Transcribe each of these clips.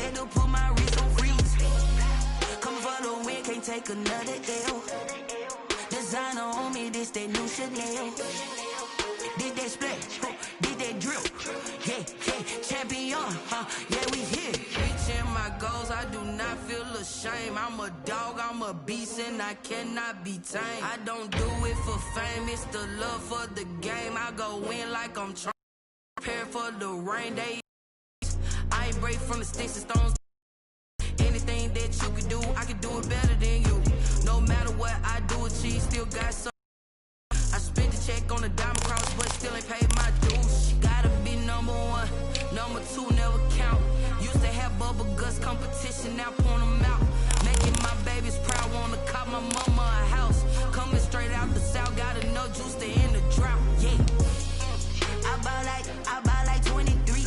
had to put my wrist on freeze. Coming for the win, can't take another L. Designer on me, this that new Chanel. Did that splash, did that drill. Yeah, champion, yeah, we here. Reaching my goals, I do not feel ashamed. I'm a dog, I'm a beast, and I cannot be tamed. I don't do it for fame, it's the love for the game. I go in like I'm trying to prepare for the rain day. I ain't break from the sticks and stones. Anything that you can do, I can do it better than you. No matter what I do, achieve, still got some. I spent the check on the diamond cross, but still ain't paid my dues. Gotta be number one, number two never count. Used to have bubble guts competition, now point them out. Making my babies proud, wanna cop my mama a house. Coming straight out the south, got enough juice to end the drought. Yeah, I buy like 23.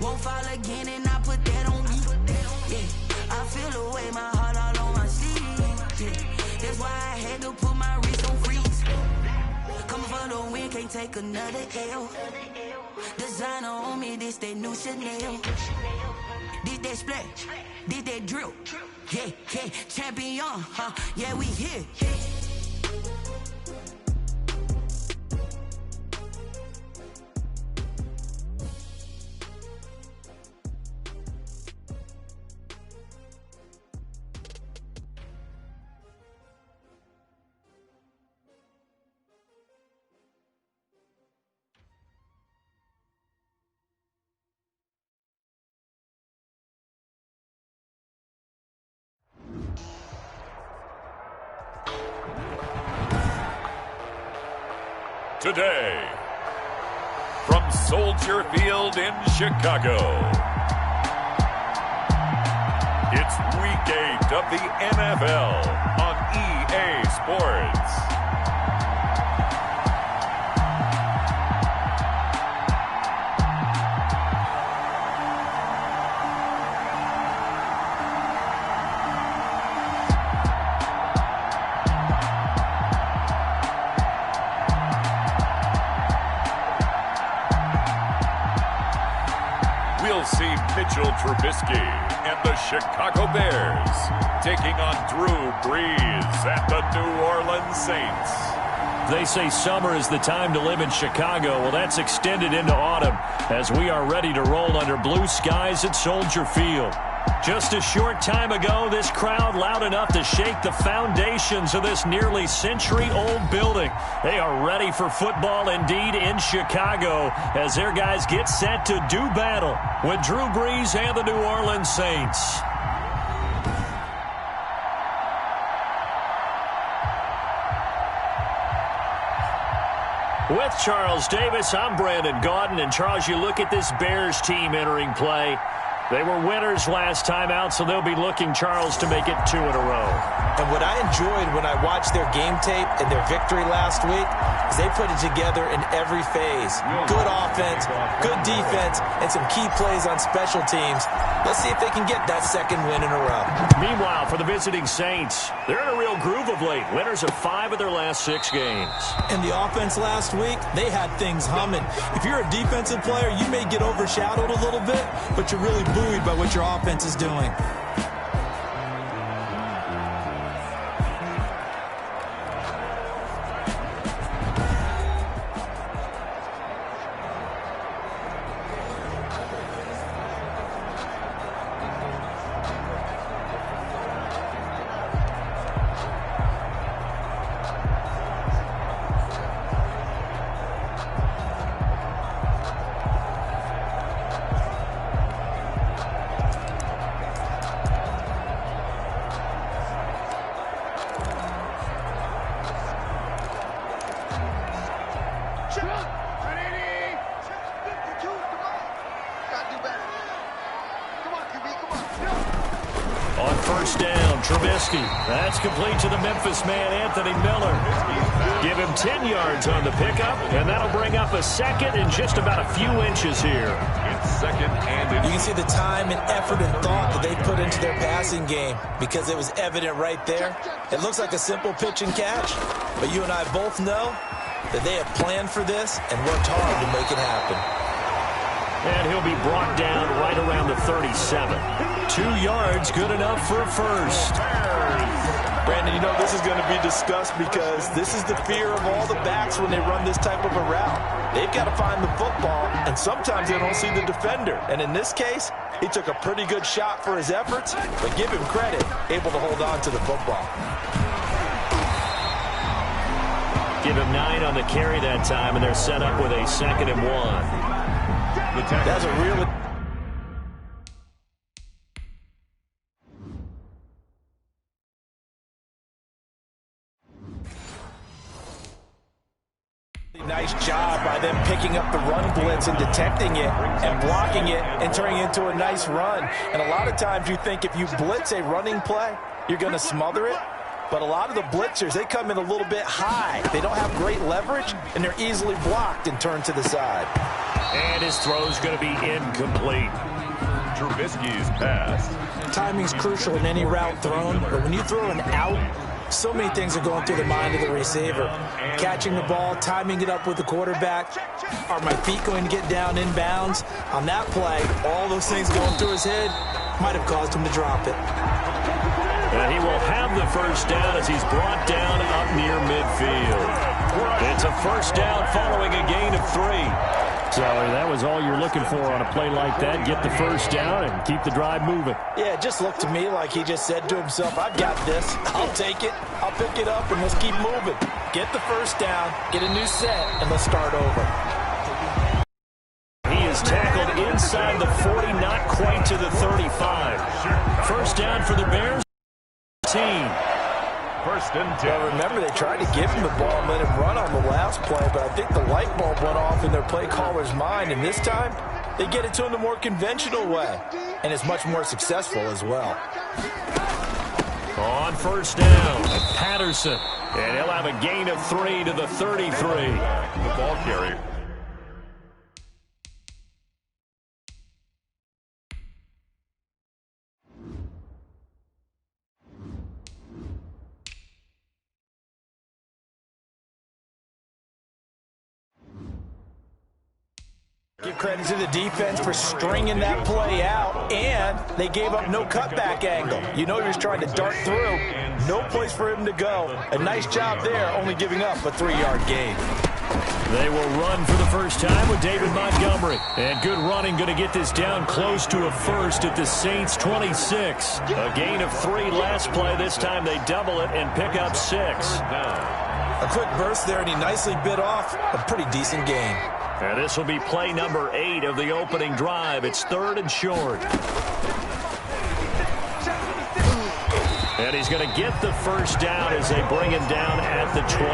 Won't fall again, and I put that on me. Yeah, I feel the way, my heart all on my sleeve. Yeah, that's why I had to put my wrist on freeze. Coming for the win, can't take another L. Designer on me, this that new Chanel. Did that splash, did that drill. Yeah, champion, yeah, we here. Today, from Soldier Field in Chicago, it's Week 8 of the NFL on EA Sports. We'll see Mitchell Trubisky and the Chicago Bears taking on Drew Brees and the New Orleans Saints. They say summer is the time to live in Chicago. Well, that's extended into autumn as we are ready to roll under blue skies at Soldier Field. Just a short time ago, this crowd loud enough to shake the foundations of this nearly century-old building. They are ready for football indeed in Chicago as their guys get set to do battle with Drew Brees and the New Orleans Saints. With Charles Davis, I'm Brandon Gaudin. And Charles, you look at this Bears team entering play. They were winners last time out, so they'll be looking, Charles, to make it 2 in a row. And what I enjoyed when I watched their game tape and their victory last week is they put it together in every phase. Good offense, good defense, and some key plays on special teams. Let's see if they can get that second win in a row. Meanwhile, for the visiting Saints, they're in a real groove of late. Winners of 5 of their last 6 games. And the offense last week, they had things humming. If you're a defensive player, you may get overshadowed a little bit, but you're really buoyed by what your offense is doing. On first down, Trubisky. That's complete to the Memphis man, Anthony Miller. Give him 10 yards on the pickup, and that'll bring up a second in just about a few inches here. It's second and you can see the time and effort and thought that they put into their passing game because it was evident right there. It looks like a simple pitch and catch, but you and I both know that they have planned for this and worked hard to make it happen. And he'll be brought down right around the 37. 2 yards, good enough for a first. Brandon, you know this is going to be discussed because this is the fear of all the backs when they run this type of a route. They've got to find the football, and sometimes they don't see the defender. And in this case, he took a pretty good shot for his efforts, but give him credit, able to hold on to the football. Give him 9 on the carry that time, and they're set up with a 2nd and 1. That's a really nice job by them picking up the run blitz and detecting it and blocking it and turning it into a nice run. And a lot of times you think if you blitz a running play, you're going to smother it. But a lot of the blitzers, they come in a little bit high. They don't have great leverage, and they're easily blocked and turned to the side. And his throw's going to be incomplete. Trubisky's pass. Timing's crucial in any route thrown, but when you throw an out, so many things are going through the mind of the receiver. Catching the ball, timing it up with the quarterback. Are my feet going to get down in bounds? On that play, all those things going through his head might have caused him to drop it. And he will have the first down as he's brought down up near midfield. It's a first down following a gain of 3. So that was all you're looking for on a play like that. Get the first down and keep the drive moving. Yeah, it just looked to me like he just said to himself, I've got this. I'll take it. I'll pick it up, and let's keep moving. Get the first down, get a new set, and let's start over. He is tackled inside the 40, not quite to the 35. First down for the Bears. 15. First and 10. Well, remember, they tried to give him the ball and let him run on the last play, but I think the light bulb went off in their play caller's mind, and this time they get it to him the more conventional way, and it's much more successful as well. On first down, Patterson, and he'll have a gain of 3 to the 33. The ball carrier. Give credit to the defense for stringing that play out, and they gave up no cutback angle. You know he was trying to dart through. No place for him to go. A nice job there, only giving up a 3-yard gain. They will run for the first time with David Montgomery. And good running, going to get this down close to a first at the Saints' 26. A gain of 3 last play. This time they double it and pick up 6. A quick burst there, and he nicely bit off a pretty decent gain. And this will be play number 8 of the opening drive. It's 3rd and short. And he's going to get the first down as they bring him down at the 23.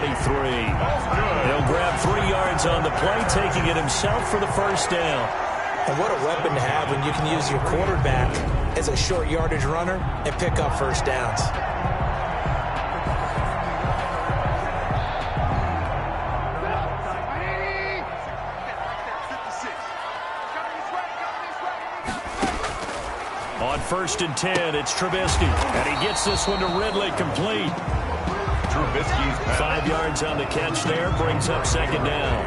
He'll grab 3 yards on the play, taking it himself for the first down. And what a weapon to have when you can use your quarterback as a short yardage runner and pick up first downs. On 1st and 10, it's Trubisky. And he gets this one to Ridley, complete. Trubisky's pass. 5 yards on the catch there, brings up 2nd down.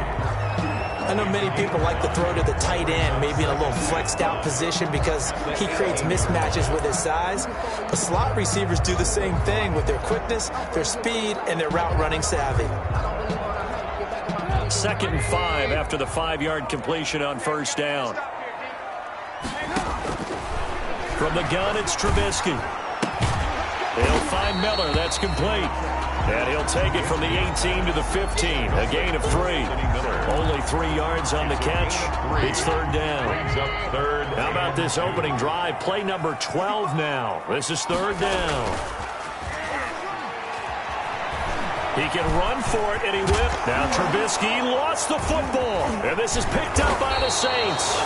I know many people like to throw to the tight end, maybe in a little flexed out position because he creates mismatches with his size. But slot receivers do the same thing with their quickness, their speed, and their route running savvy. 2nd and 5 after the 5-yard completion on first down. From the gun, it's Trubisky. He'll find Miller. That's complete. And he'll take it from the 18 to the 15. A gain of 3. Only 3 yards on the catch. It's 3rd down. How about this opening drive? Play number 12 now. This is 3rd down. He can run for it, and he whipped. Now Trubisky lost the football. And this is picked up by the Saints.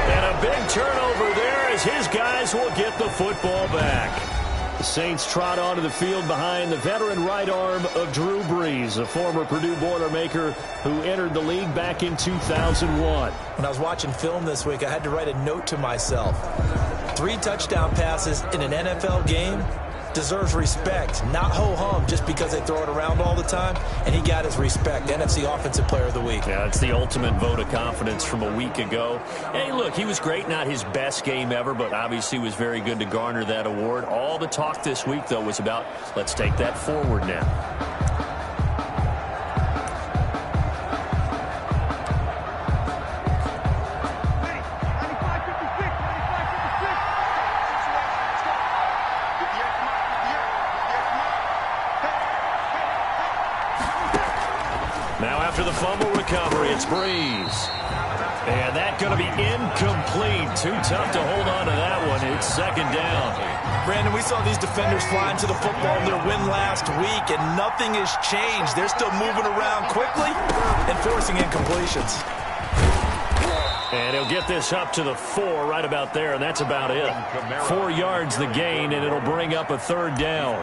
And a big turnover there as his guys will get the football back. The Saints trot onto the field behind the veteran right arm of Drew Brees, a former Purdue Boilermaker who entered the league back in 2001. When I was watching film this week, I had to write a note to myself. 3 touchdown passes in an NFL game, deserves respect, not ho-hum just because they throw it around all the time, and he got his respect. NFC Offensive Player of the Week. Yeah, it's the ultimate vote of confidence from a week ago. Hey, look, he was great, not his best game ever, but obviously was very good to garner that award. All the talk this week, though, was about let's take that forward now. Now after the fumble recovery, it's Breeze. And that's going to be incomplete. Too tough to hold on to that one. It's second down. Brandon, we saw these defenders flying to the football in their win last week, and nothing has changed. They're still moving around quickly and forcing incompletions. And he'll get this up to the 4 right about there, and that's about it. 4 yards the gain, and it'll bring up a third down.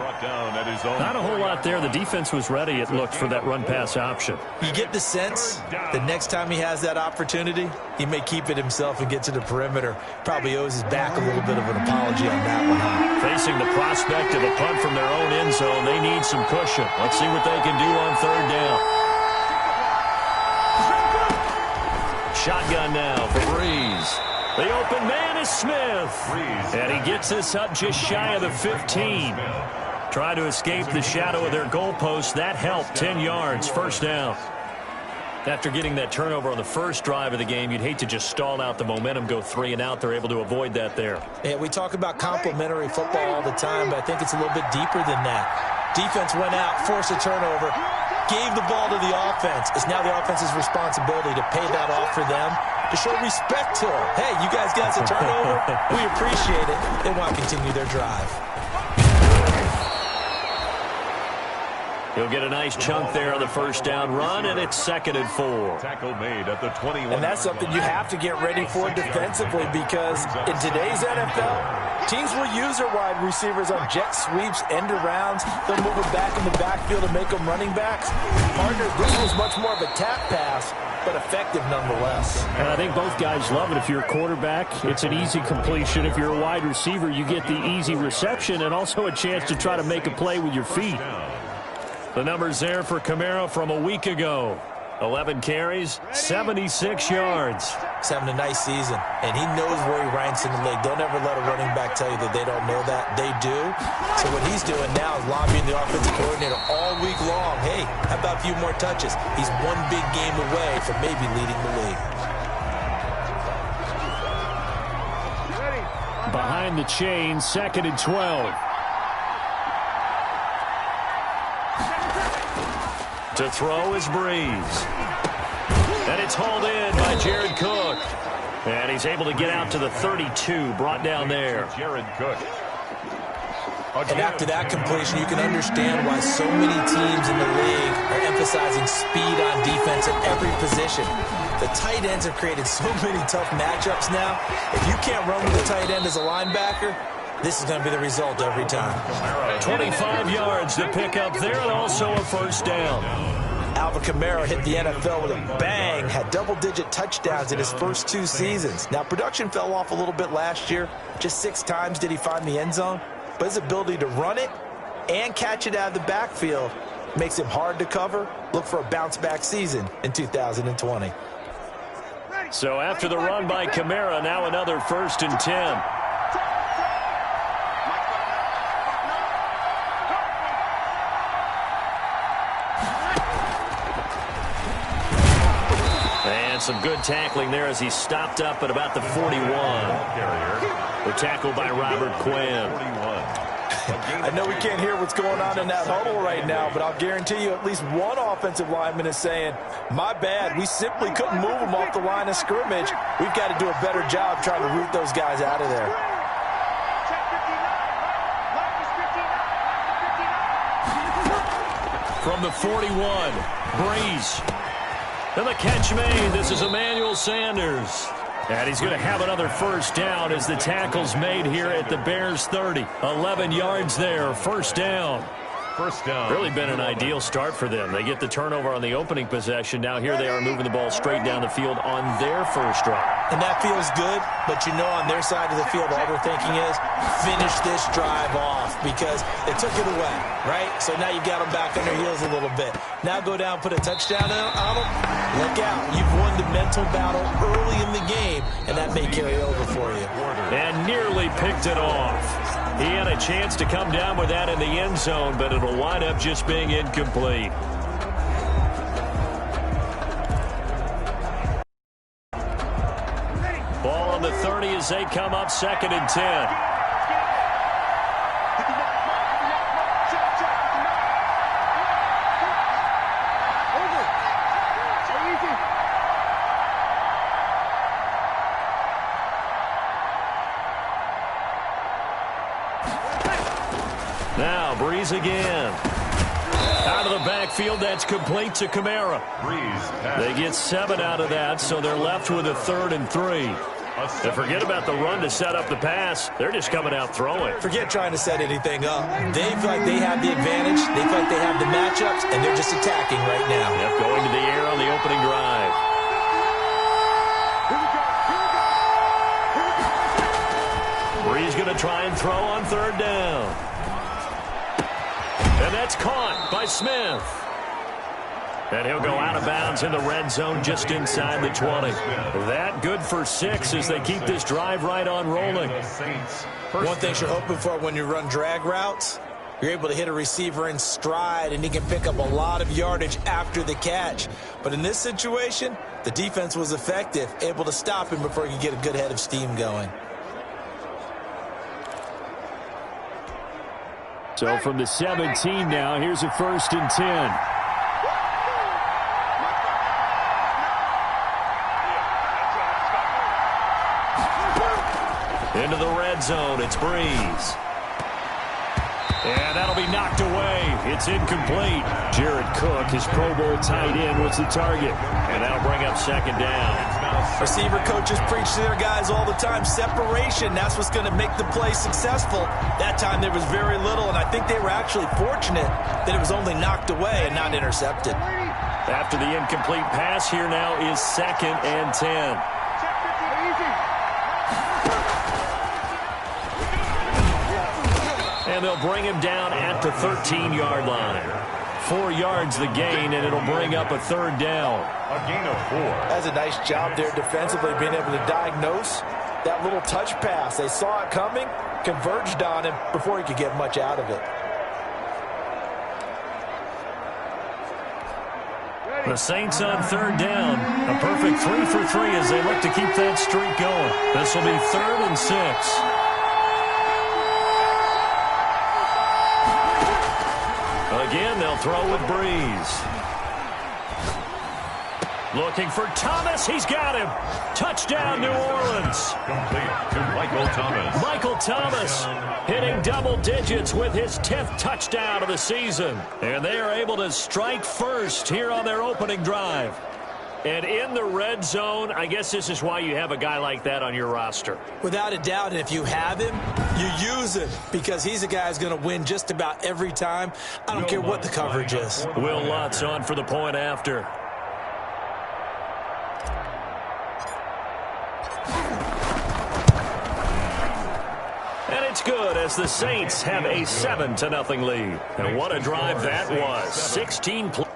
Not a whole lot there. The defense was ready, it looked, for that run-pass option. You get the sense that next time he has that opportunity, he may keep it himself and get to the perimeter. Probably owes his back a little bit of an apology on that one. Facing the prospect of a punt from their own end zone, they need some cushion. Let's see what they can do on third down. Shotgun now for Breeze. The open man is Smith. And he gets this up just shy of the 15. Try to escape the shadow of their goalpost. That helped. 10 yards. First down. After getting that turnover on the first drive of the game, you'd hate to just stall out the momentum, go 3 and out. They're able to avoid that there. Yeah, we talk about complementary football all the time, but I think it's a little bit deeper than that. Defense went out, forced a turnover, gave the ball to the offense. It's now the offense's responsibility to pay that off for them, to show respect to them. Hey, you guys got a turnover? We appreciate it. They want to continue their drive. He'll get a nice chunk there on the first down run, and it's 2nd and 4. Tackle made at the 21. And that's something you have to get ready for defensively, because in today's NFL, teams will use their wide receivers on jet sweeps, end arounds. They'll move them back in the backfield and make them running backs. Partner, this was much more of a tap pass, but effective nonetheless. And I think both guys love it. If you're a quarterback, it's an easy completion. If you're a wide receiver, you get the easy reception and also a chance to try to make a play with your feet. The numbers there for Kamara from a week ago. 11 carries, 76 yards. He's having a nice season, and he knows where he ranks in the league. Don't ever let a running back tell you that they don't know that. They do. So what he's doing now is lobbying the offensive coordinator all week long. Hey, how about a few more touches? He's one big game away from maybe leading the league. Behind the chain, 2nd and 12. To throw is Breeze. And it's hauled in by Jared Cook. And he's able to get out to the 32, brought down there. Jared Cook. And after that completion, you can understand why so many teams in the league are emphasizing speed on defense at every position. The tight ends have created so many tough matchups now. If you can't run with the tight end as a linebacker, this is going to be the result every time. 25 yards to pick up there, and also a first down. Alvin Kamara hit the NFL with a bang, had double-digit touchdowns in his first 2 seasons. Now, production fell off a little bit last year. Just 6 times did he find the end zone. But his ability to run it and catch it out of the backfield makes him hard to cover. Look for a bounce-back season in 2020. So after the run by Kamara, now another 1st and 10. Some good tackling there as he stopped up at about the 41. The tackle by Robert Quinn. I know we can't hear what's going on in that huddle right now, but I'll guarantee you at least one offensive lineman is saying, my bad, we simply couldn't move them off the line of scrimmage. We've got to do a better job trying to root those guys out of there. From the 41, Breeze. And the catch made. This is Emmanuel Sanders. And he's going to have another first down as the tackle's made here at the Bears 30. 11 yards there. First down. First down. Really been an ideal start for them. They get the turnover on the opening possession. Now here they are moving the ball straight down the field on their first drive. And that feels good, but you know on their side of the field, all they're thinking is finish this drive off because they took it away, right? So now you got them back on their heels a little bit. Now go down, put a touchdown on them. Look out. You've won the mental battle early in the game, and that may carry over for you. And nearly picked it off. He had a chance to come down with that in the end zone, but it'll wind up just being incomplete. Ball on the 30 as they come up 2nd and 10. Now Breeze again. Out of the backfield, that's complete to Kamara. They get 7 out of that, so they're left with a 3rd and 3. And forget about the run to set up the pass. They're just coming out throwing. Forget trying to set anything up. They feel like they have the advantage. They feel like they have the matchups, and they're just attacking right now. Yep, going to the air on the opening drive. Breeze going to try and throw on 3rd down. And that's caught by Smith. And he'll go out of bounds in the red zone just inside the 20. That good for 6 as they keep this drive right on rolling. One thing you're hoping for when you run drag routes, you're able to hit a receiver in stride, and he can pick up a lot of yardage after the catch. But in this situation, the defense was effective, able to stop him before he could get a good head of steam going. So from the 17 now, here's a 1st and 10. Into the red zone, it's Breeze. And that'll be knocked away. It's incomplete. Jared Cook, his Pro Bowl tight end, was the target. And that'll bring up 2nd down. Receiver coaches preach to their guys all the time. Separation, that's what's going to make the play successful. That time there was very little, and I think they were actually fortunate that it was only knocked away and not intercepted. After the incomplete pass, here now is 2nd and 10. And they'll bring him down at the 13-yard line. 4 yards the gain, and it'll bring up a 3rd down. A gain of 4. That's a nice job there defensively, being able to diagnose that little touch pass. They saw it coming, converged on him before he could get much out of it. The Saints on 3rd down. A perfect 3 for 3 as they look to keep that streak going. This will be 3rd and 6. Again, they'll throw with Breeze. Looking for Thomas. He's got him. Touchdown, New Orleans. Complete to Michael Thomas. Michael Thomas hitting double digits with his 10th touchdown of the season. And they are able to strike first here on their opening drive. And in the red zone, I guess this is why you have a guy like that on your roster. Without a doubt, and if you have him, you use him because he's a guy who's going to win just about every time. I don't care what the coverage is. Will Lutz on for the point after. And it's good as the Saints have a 7-0 lead. And what a drive that was. 16 plays.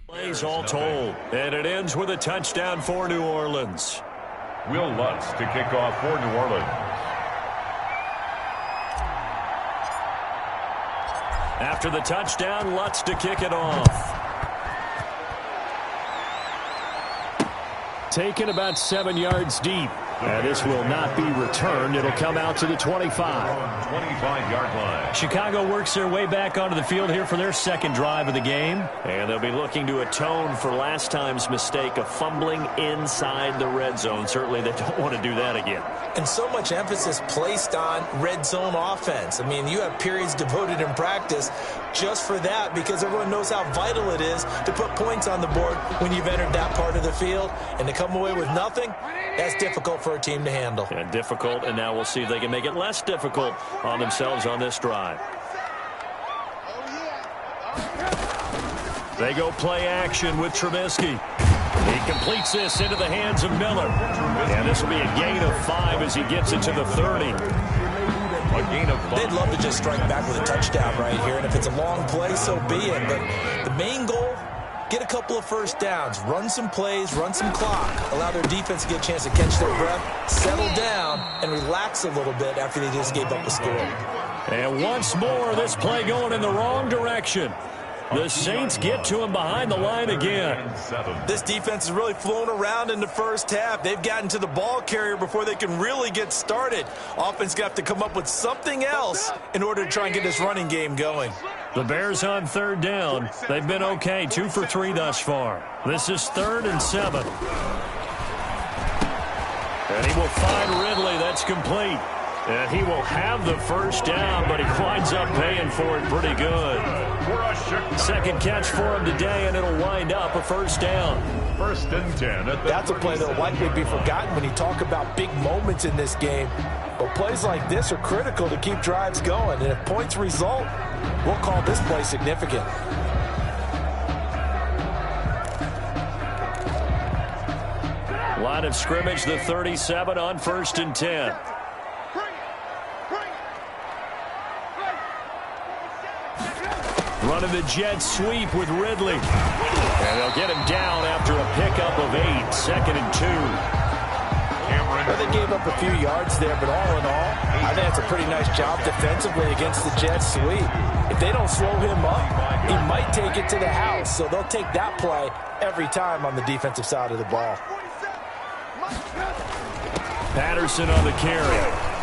Plays all told, and it ends with a touchdown for New Orleans. Will Lutz to kick off for New Orleans. After the touchdown, Lutz to kick it off. Taken about 7 yards deep. And this will not be returned. It'll come out to the 25. 25-yard line. Chicago works their way back onto the field here for their second drive of the game. And they'll be looking to atone for last time's mistake of fumbling inside the red zone. Certainly they don't want to do that again. And so much emphasis placed on red zone offense. I mean, you have periods devoted in practice just for that because everyone knows how vital it is to put points on the board when you've entered that part of the field. And to come away with nothing, that's difficult for a team to handle. And difficult, and now we'll see if they can make it less difficult on themselves on this drive. They go play action with Trubisky. He completes this into the hands of Miller. And this will be a gain of 5 as he gets it to the 30. A gain of 5. They'd love to just strike back with a touchdown right here, and if it's a long play, so be it. But the main goal, get a couple of first downs, run some plays, run some clock, allow their defense to get a chance to catch their breath, settle down, and relax a little bit after they just gave up a score. And once more, this play going in the wrong direction. The Saints get to him behind the line again. This defense is really flown around in the first half. They've gotten to the ball carrier before they can really get started. Offense got to come up with something else in order to try and get this running game going. The Bears on third down. They've been okay, 2 for 3 thus far. This is 3rd and 7. And he will find Ridley. That's complete. And he will have the first down, but he winds up paying for it pretty good. Second catch for him today, and it'll wind up a first down. 1st and 10. That's a play that will likely be forgotten when you talk about big moments in this game. But plays like this are critical to keep drives going. And if points result, we'll call this play significant. Line of scrimmage, the 37 on 1st and 10. Running the jet sweep with Ridley. And they'll get him down after a pickup of 8. 2nd and 2. Well, they gave up a few yards there, but all in all, I think that's a pretty nice job defensively against the jet sweep. If they don't slow him up, he might take it to the house. So they'll take that play every time on the defensive side of the ball. Patterson on the carry.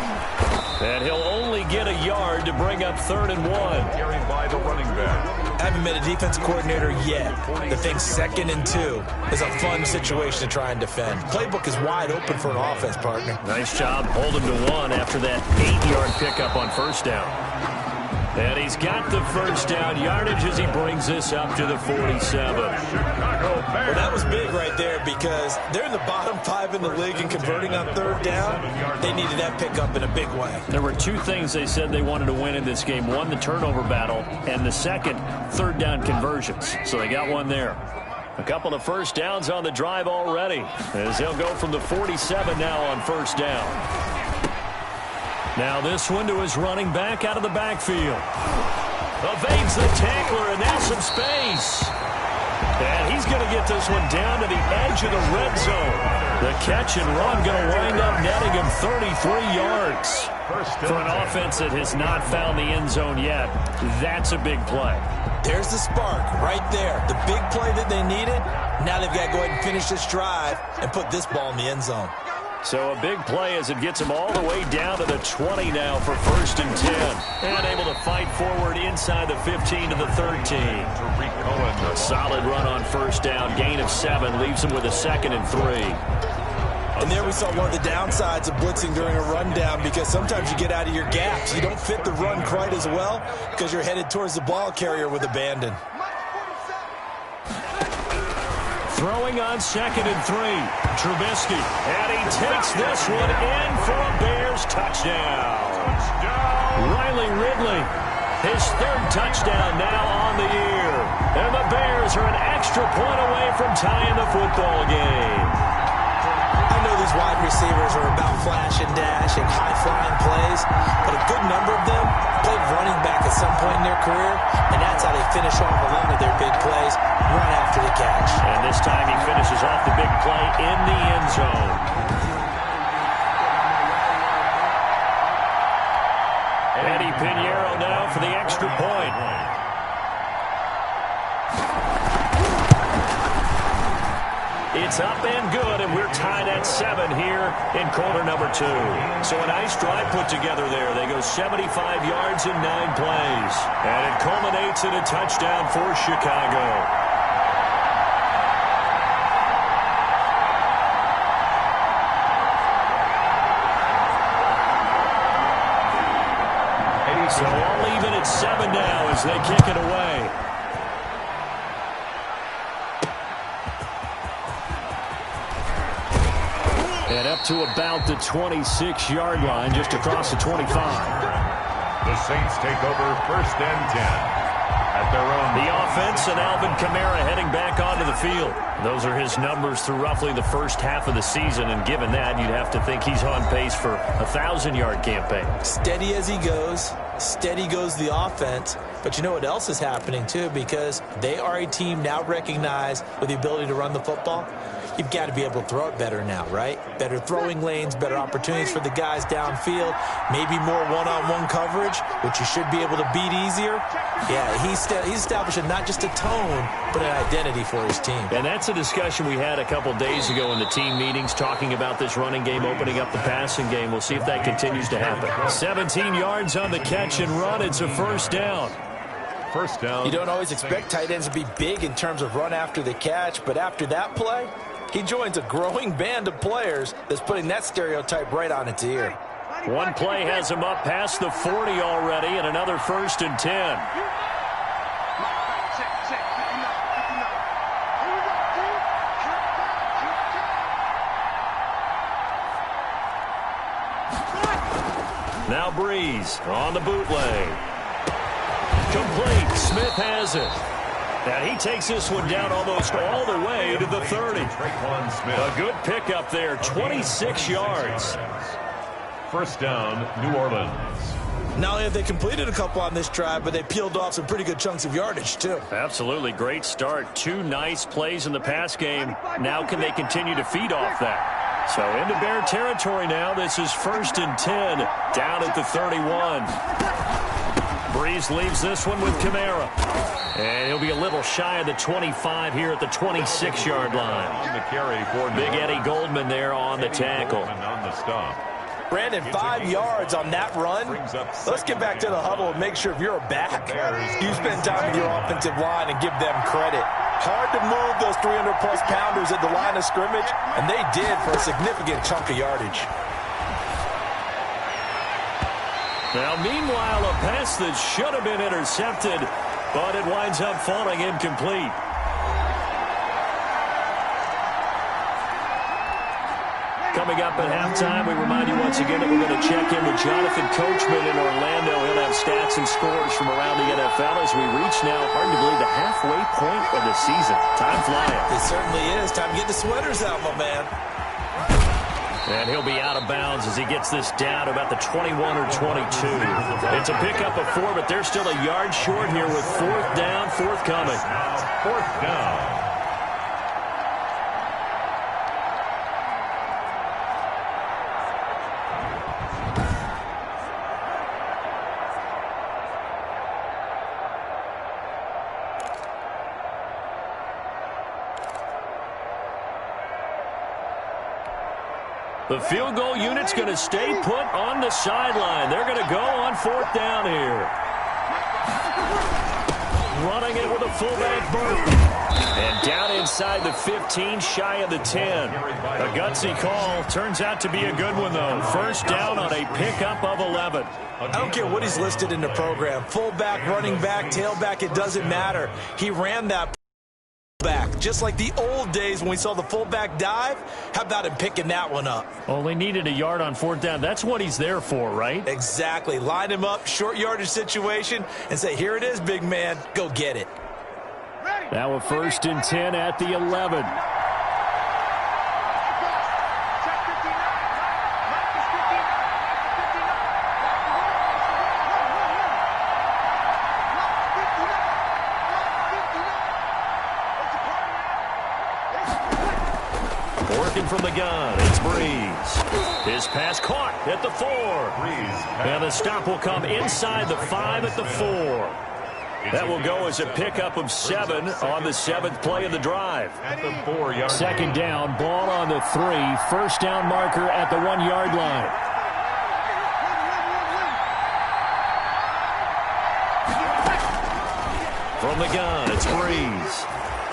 And he'll only get a yard to bring up 3rd and 1. Carried by the running back. I haven't met a defense coordinator yet that thinks 2nd and 2 is a fun situation to try and defend. Playbook is wide open for an offense, partner. Nice job holding to 1 after that 8-yard pickup on 1st down. And he's got the first down yardage as he brings this up to the 47. Well, that was big right there because they're in the bottom 5 in the league and converting on 3rd down. They needed that pickup in a big way. There were 2 things they said they wanted to win in this game. One, the turnover battle, and the second, 3rd down conversions. So they got one there. A couple of first downs on the drive already as they'll go from the 47 now on 1st down. Now this one to his running back out of the backfield. Evades the tackler, and now some space. And he's going to get this one down to the edge of the red zone. The catch and run going to wind up netting him 33 yards. For an offense that has not found the end zone yet, that's a big play. There's the spark right there. The big play that they needed. Now they've got to go ahead and finish this drive and put this ball in the end zone. So a big play as it gets him all the way down to the 20 now for 1st and 10. And able to fight forward inside the 15 to the 13. A solid run on 1st down. Gain of 7 leaves him with a 2nd and 3. And there we saw one of the downsides of blitzing during a rundown because sometimes you get out of your gaps. You don't fit the run quite as well because you're headed towards the ball carrier with abandon. Throwing on 2nd and 3. Trubisky. And he takes this one in for a Bears touchdown. Riley Ridley. His 3rd touchdown now on the year. And the Bears are an extra point away from tying the football game. I know these wide receivers are about flash and dash and high-flying plays, but a good number of them played running back at some point in their career, and that's how they finish off a lot of their big plays, run after the catch. And this time he finishes off the big play in the end zone. Eddie Pinheiro now for the extra point. It's up and good, and we're tied at 7 here in quarter number 2. So a nice drive put together there. They go 75 yards in 9 plays. And it culminates in a touchdown for Chicago. So all even at 7 now as they kick it away. And up to about the 26-yard line, just across the 25. The Saints take over 1st and 10 at their own. The offense and Alvin Kamara heading back onto the field. Those are his numbers through roughly the first half of the season, and given that, you'd have to think he's on pace for a 1,000-yard campaign. Steady as he goes. Steady goes the offense. But you know what else is happening, too, because they are a team now recognized with the ability to run the football. You've got to be able to throw it better now, right? Better throwing lanes, better opportunities for the guys downfield, maybe more one-on-one coverage, which you should be able to beat easier. Yeah, he's establishing not just a tone, but an identity for his team. And that's a discussion we had a couple days ago in the team meetings, talking about this running game, opening up the passing game. We'll see if that continues to happen. 17 yards on the catch and run. It's a first down. First down. You don't always expect tight ends to be big in terms of run after the catch, but after that play, he joins a growing band of players that's putting that stereotype right on its ear. One play has him up past the 40 already, and another 1st and 10. Now Breeze on the bootleg. Complete. Smith has it. And he takes this one down almost all the way to the 30. A good pickup there, 26 yards. First down, New Orleans. Not only have they completed a couple on this drive, but they peeled off some pretty good chunks of yardage, too. Absolutely. Great start. 2 nice plays in the pass game. Now can they continue to feed off that? So into Bear territory now. This is 1st and 10 down at the 31. Breeze leaves this one with Kamara. And he'll be a little shy of the 25 here at the 26-yard line. On the carry for Big Eddie Goldman there on the tackle. On the stop. Brandon, 5 yards on that run. Let's get back to the huddle and make sure if you're a back, you spend time with your offensive line and give them credit. Hard to move those 300-plus pounders at the line of scrimmage, and they did for a significant chunk of yardage. Now, meanwhile, a pass that should have been intercepted, but it winds up falling incomplete. Coming up at halftime, we remind you once again that we're going to check in with Jonathan Coachman in Orlando. He'll have stats and scores from around the NFL as we reach now, hard to believe, the halfway point of the season. Time flying. It certainly is. Time to get the sweaters out, my man. And he'll be out of bounds as he gets this down about the 21 or 22. It's a pickup of 4, but they're still a yard short here with 4th down, forthcoming. 4th down. The field goal unit's going to stay put on the sideline. They're going to go on 4th down here. Running it with a fullback Burton. And down inside the 15, shy of the 10. A gutsy call. Turns out to be a good one, though. First down on a pickup of 11. I don't care what he's listed in the program. Fullback, running back, tailback, it doesn't matter. He ran that back, just like the old days when we saw the fullback dive. How about him picking that one up? Only needed a yard on 4th down. That's what he's there for, right? Exactly. Line him up, short yardage situation, and say, here it is, big man. Go get it. Now a 1st and 10 at the 11. His pass caught at the 4. And the stop will come inside the 5 at the 4. That will go as a pickup of 7 on the 7th play of the drive. At the 4-yard Second down, ball on the 3. First down marker at the 1-yard line. From the gun, it's Breeze.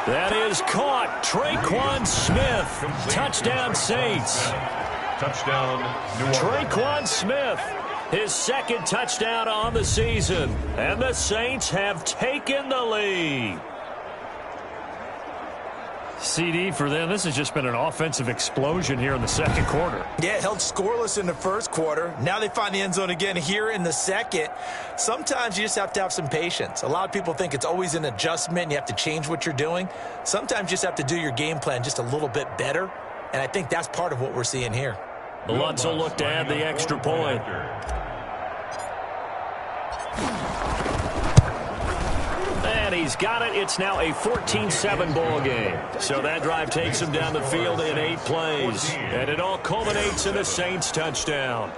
That is caught. Traquan Smith. Touchdown, Saints. touchdown, New Orleans. Traquan Smith, his second touchdown on the season. And the Saints have taken the lead. CD for them, this has just been an offensive explosion here in the second quarter. Yeah, held scoreless in the first quarter. Now they find the end zone again here in the second. Sometimes you just have to have some patience. A lot of people think it's always an adjustment. You have to change what you're doing. Sometimes you just have to do your game plan just a little bit better. And I think that's part of what we're seeing here. Lutz will look to add the extra point. And he's got it. It's now a 14-7 ball game. So that drive takes him down the field in 8 plays. And it all culminates in a Saints touchdown.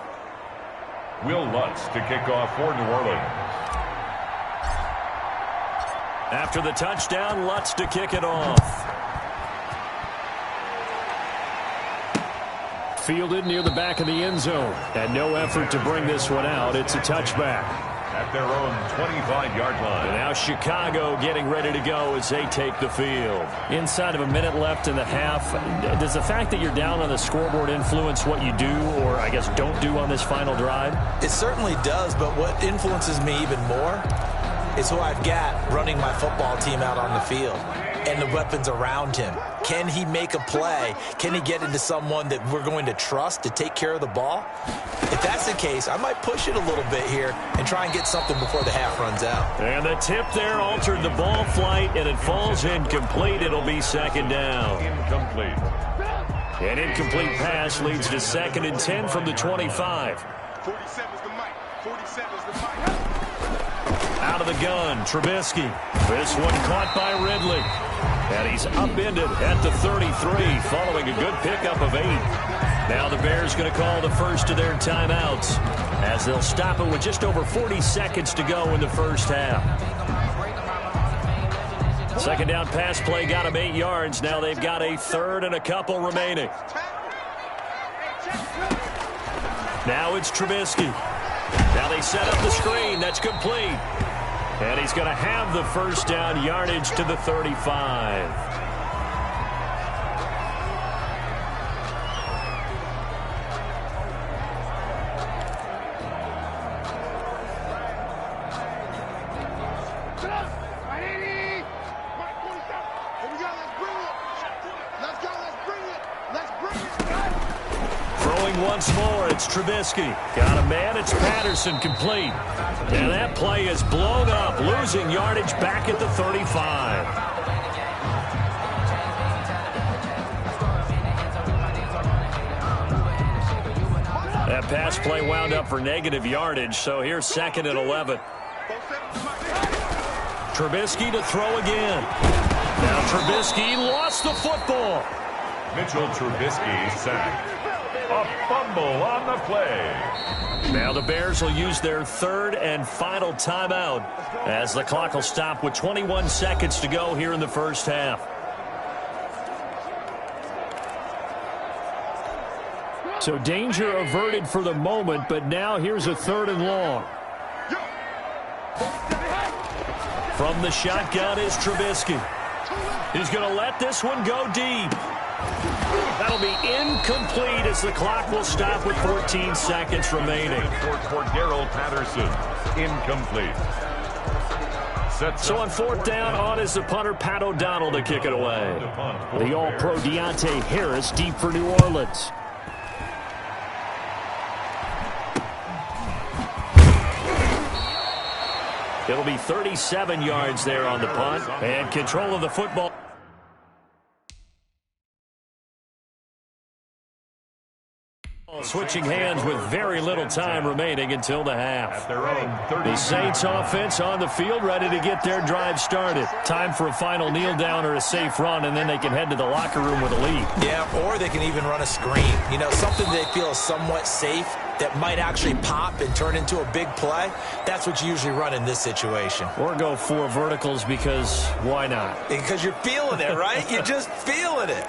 Will Lutz to kick off for New Orleans. After the touchdown, Lutz to kick it off. Fielded near the back of the end zone. And no effort to bring this one out. It's a touchback. At their own 25-yard line. And now Chicago getting ready to go as they take the field. Inside of a minute left in the half, does the fact that you're down on the scoreboard influence what you do, or I guess don't do on this final drive? It certainly does, but what influences me even more is who I've got running my football team out on the field and the weapons around him. Can he make a play? Can he get into someone that we're going to trust to take care of the ball? If that's the case, I might push it a little bit here and try and get something before the half runs out. And the tip there altered the ball flight, and it falls incomplete. It'll be second down. Incomplete. An incomplete pass leads to 2nd and 10 from the 25. 47's the mic. 47's the mic. Out of the gun, Trubisky. This one caught by Ridley. And he's upended at the 33 following a good pickup of 8. Now the Bears going to call the first of their timeouts as they'll stop it with just over 40 seconds to go in the first half. Second down pass play got him 8 yards. Now they've got a 3rd and a couple remaining. Now it's Trubisky. Now they set up the screen. That's complete. And he's going to have the first down, yardage to the 35. Once more, it's Trubisky. Got a man, it's Patterson, complete. And that play is blown up, losing yardage back at the 35. That pass play wound up for negative yardage, so here's 2nd and 11. Trubisky to throw again. Now Trubisky lost the football. Mitchell Trubisky sacked. A fumble on the play. Now the Bears will use their 3rd and final timeout as the clock will stop with 21 seconds to go here in the first half. So danger averted for the moment, but now here's a 3rd and long. From the shotgun is Trubisky. He's going to let this one go deep. That'll be incomplete as the clock will stop with 14 seconds remaining. For Darrell Patterson, incomplete. So on 4th down, on is the punter, Pat O'Donnell, to kick it away. The All-Pro Deontay Harris deep for New Orleans. It'll be 37 yards there on the punt, and control of the football. Switching hands with very little time remaining until the half. The Saints offense on the field, ready to get their drive started. Time for a final kneel down or a safe run, and then they can head to the locker room with a lead. Yeah, or they can even run a screen. You know, something they feel is somewhat safe that might actually pop and turn into a big play. That's what you usually run in this situation. Or go 4 verticals because why not? Because you're feeling it, right? You're just feeling it.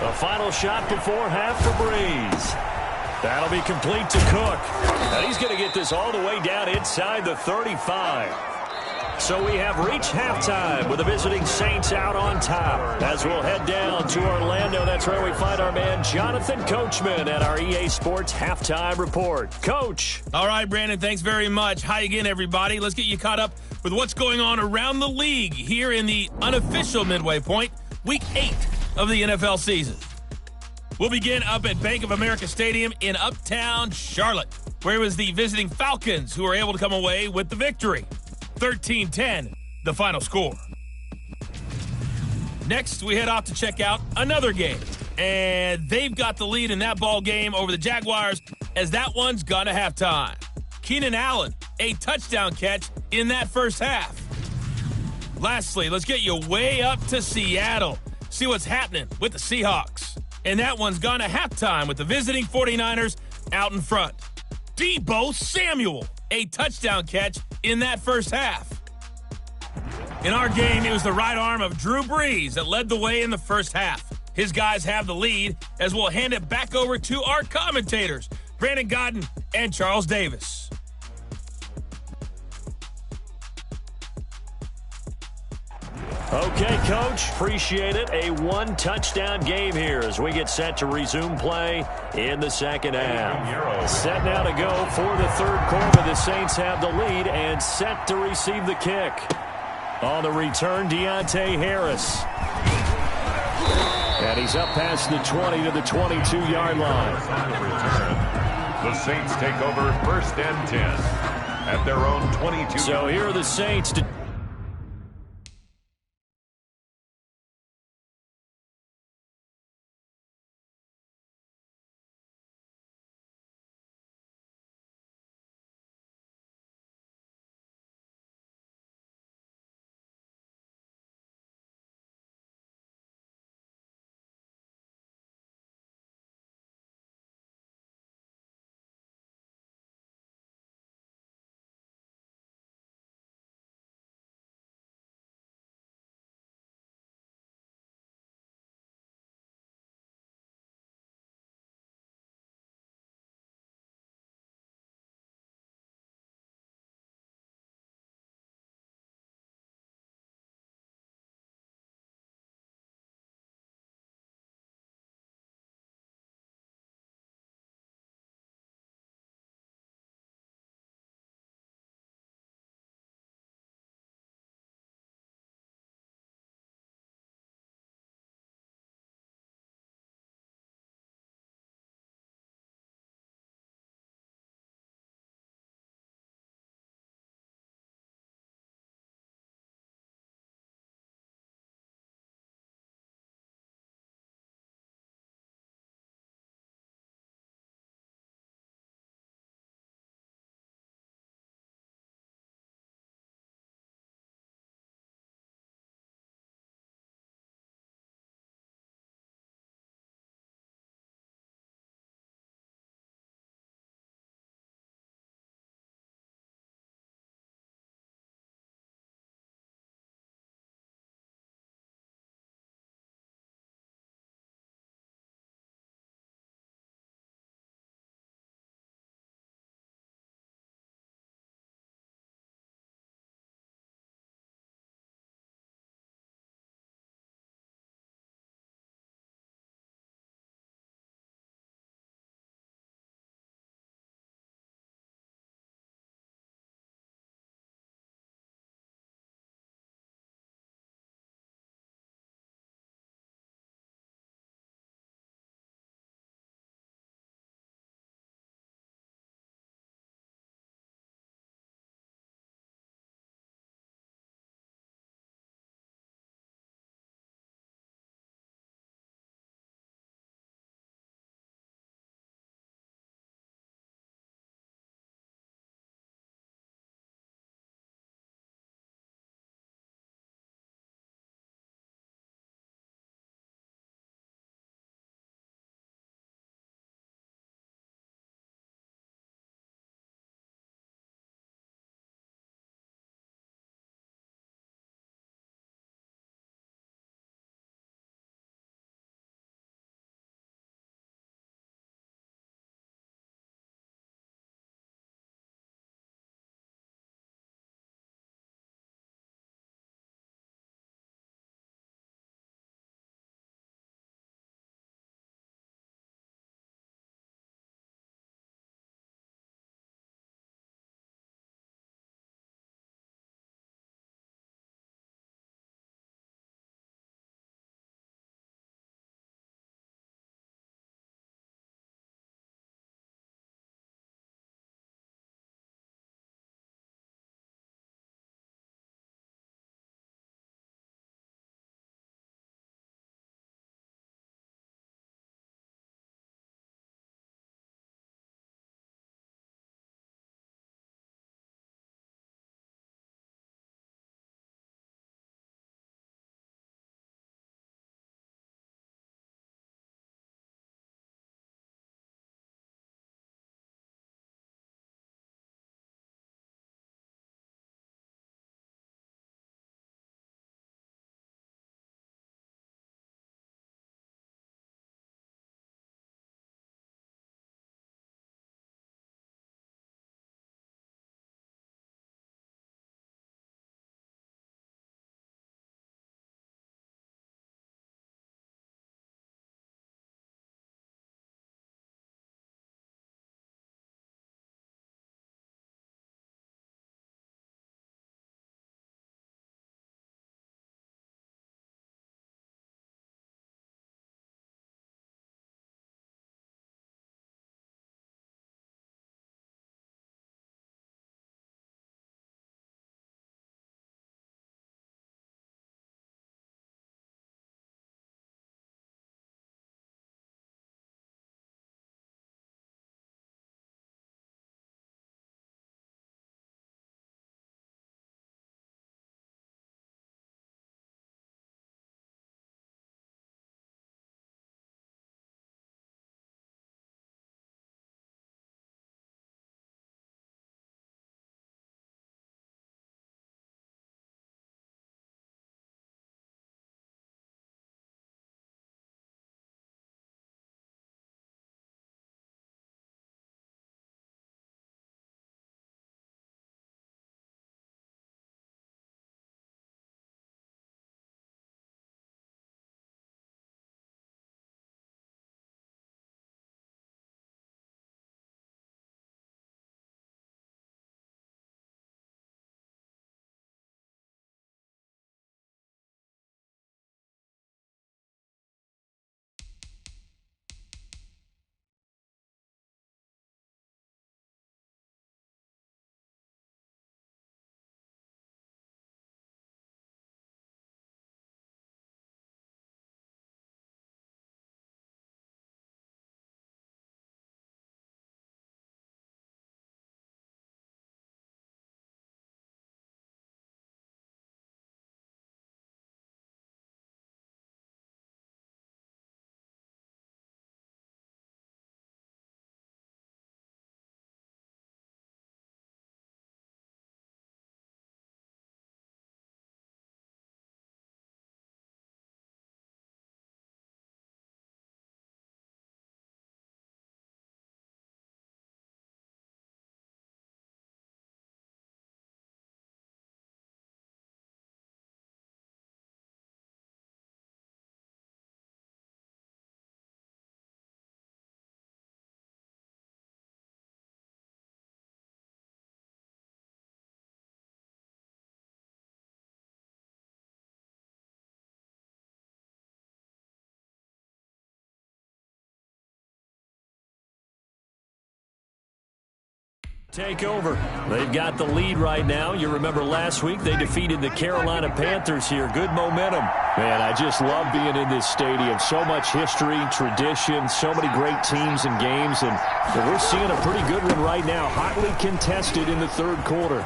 The final shot before half for Breeze. That'll be complete to Cook. And he's going to get this all the way down inside the 35. So we have reached halftime with the visiting Saints out on top. As we'll head down to Orlando, that's where we find our man Jonathan Coachman at our EA Sports Halftime Report. Coach. All right, Brandon, thanks very much. Hi again, everybody. Let's get you caught up with what's going on around the league here in the unofficial midway point, Week 8 of the NFL season. We'll begin up at Bank of America Stadium in Uptown Charlotte, where it was the visiting Falcons who were able to come away with the victory. 13-10, the final score. Next, we head off to check out another game. And they've got the lead in that ball game over the Jaguars as that one's gone to halftime. Keenan Allen, a touchdown catch in that first half. Lastly, let's get you way up to Seattle. See what's happening with the Seahawks. And that one's gone to halftime with the visiting 49ers out in front. Deebo Samuel, a touchdown catch in that first half. In our game, it was the right arm of Drew Brees that led the way in the first half. His guys have the lead as we'll hand it back over to our commentators, Brandon Godden and Charles Davis. Okay, Coach, appreciate it. A one-touchdown game here as we get set to resume play in the second half. Set now to go for the third quarter. The Saints have the lead and set to receive the kick. On the return, Deontay Harris. And he's up past the 20 to the 22-yard line. The Saints take over 1st and 10 at their own 22. So here are the Saints to Take over. They've got the lead right now. You remember last week they defeated the Carolina Panthers here. Good momentum. Man, I just love being in this stadium. So much history, tradition, so many great teams and games. And we're seeing a pretty good one right now. Hotly contested in the third quarter.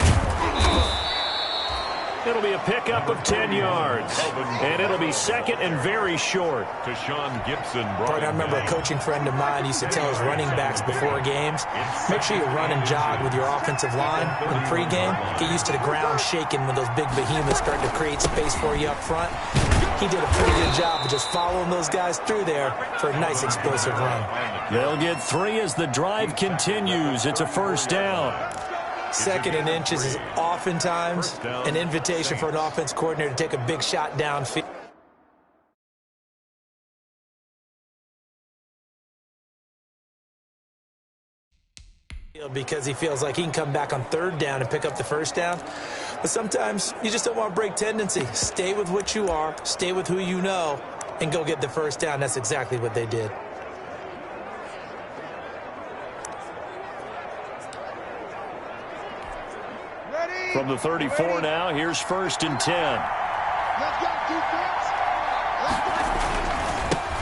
It'll be a pickup of 10 yards. And it'll be second and very short. To Sean Gibson. I remember a coaching friend of mine used to tell his running backs before games, make sure you run and jog with your offensive line in pregame. Get used to the ground shaking when those big behemoths start to create space for you up front. He did a pretty good job of just following those guys through there for a nice explosive run. They'll get 3 as the drive continues. It's a first down. Second and inches is oftentimes an invitation for an offense coordinator to take a big shot downfield. Because he feels like he can come back on third down and pick up the first down. But sometimes you just don't want to break tendency. Stay with what you are, stay with who you know, and go get the first down. That's exactly what they did. From the 34 now, here's 1st and 10.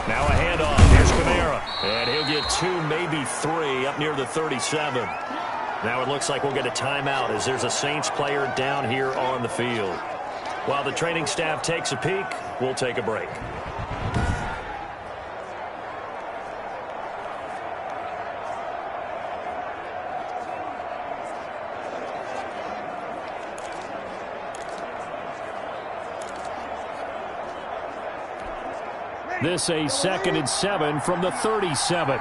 Now a handoff. Here's Kamara. And he'll get 2, maybe 3 up near the 37. Now it looks like we'll get a timeout as there's a Saints player down here on the field. While the training staff takes a peek, we'll take a break. This a 2nd and 7 from the 37.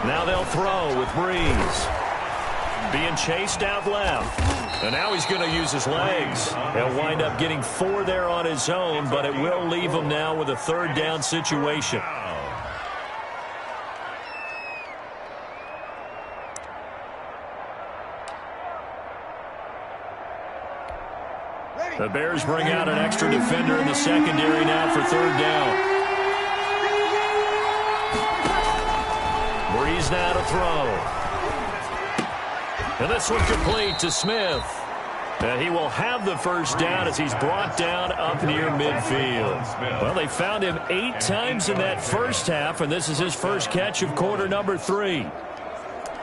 Now they'll throw with Breeze. Being chased out left. And now he's going to use his legs. He'll wind up getting 4 there on his own, but it will leave him now with a third down situation. The Bears bring out an extra defender in the secondary now for third down. Breeze now to throw. And this one complete to Smith. And he will have the first down as he's brought down up near midfield. Well, they found him 8 times in that first half, and this is his first catch of quarter number 3.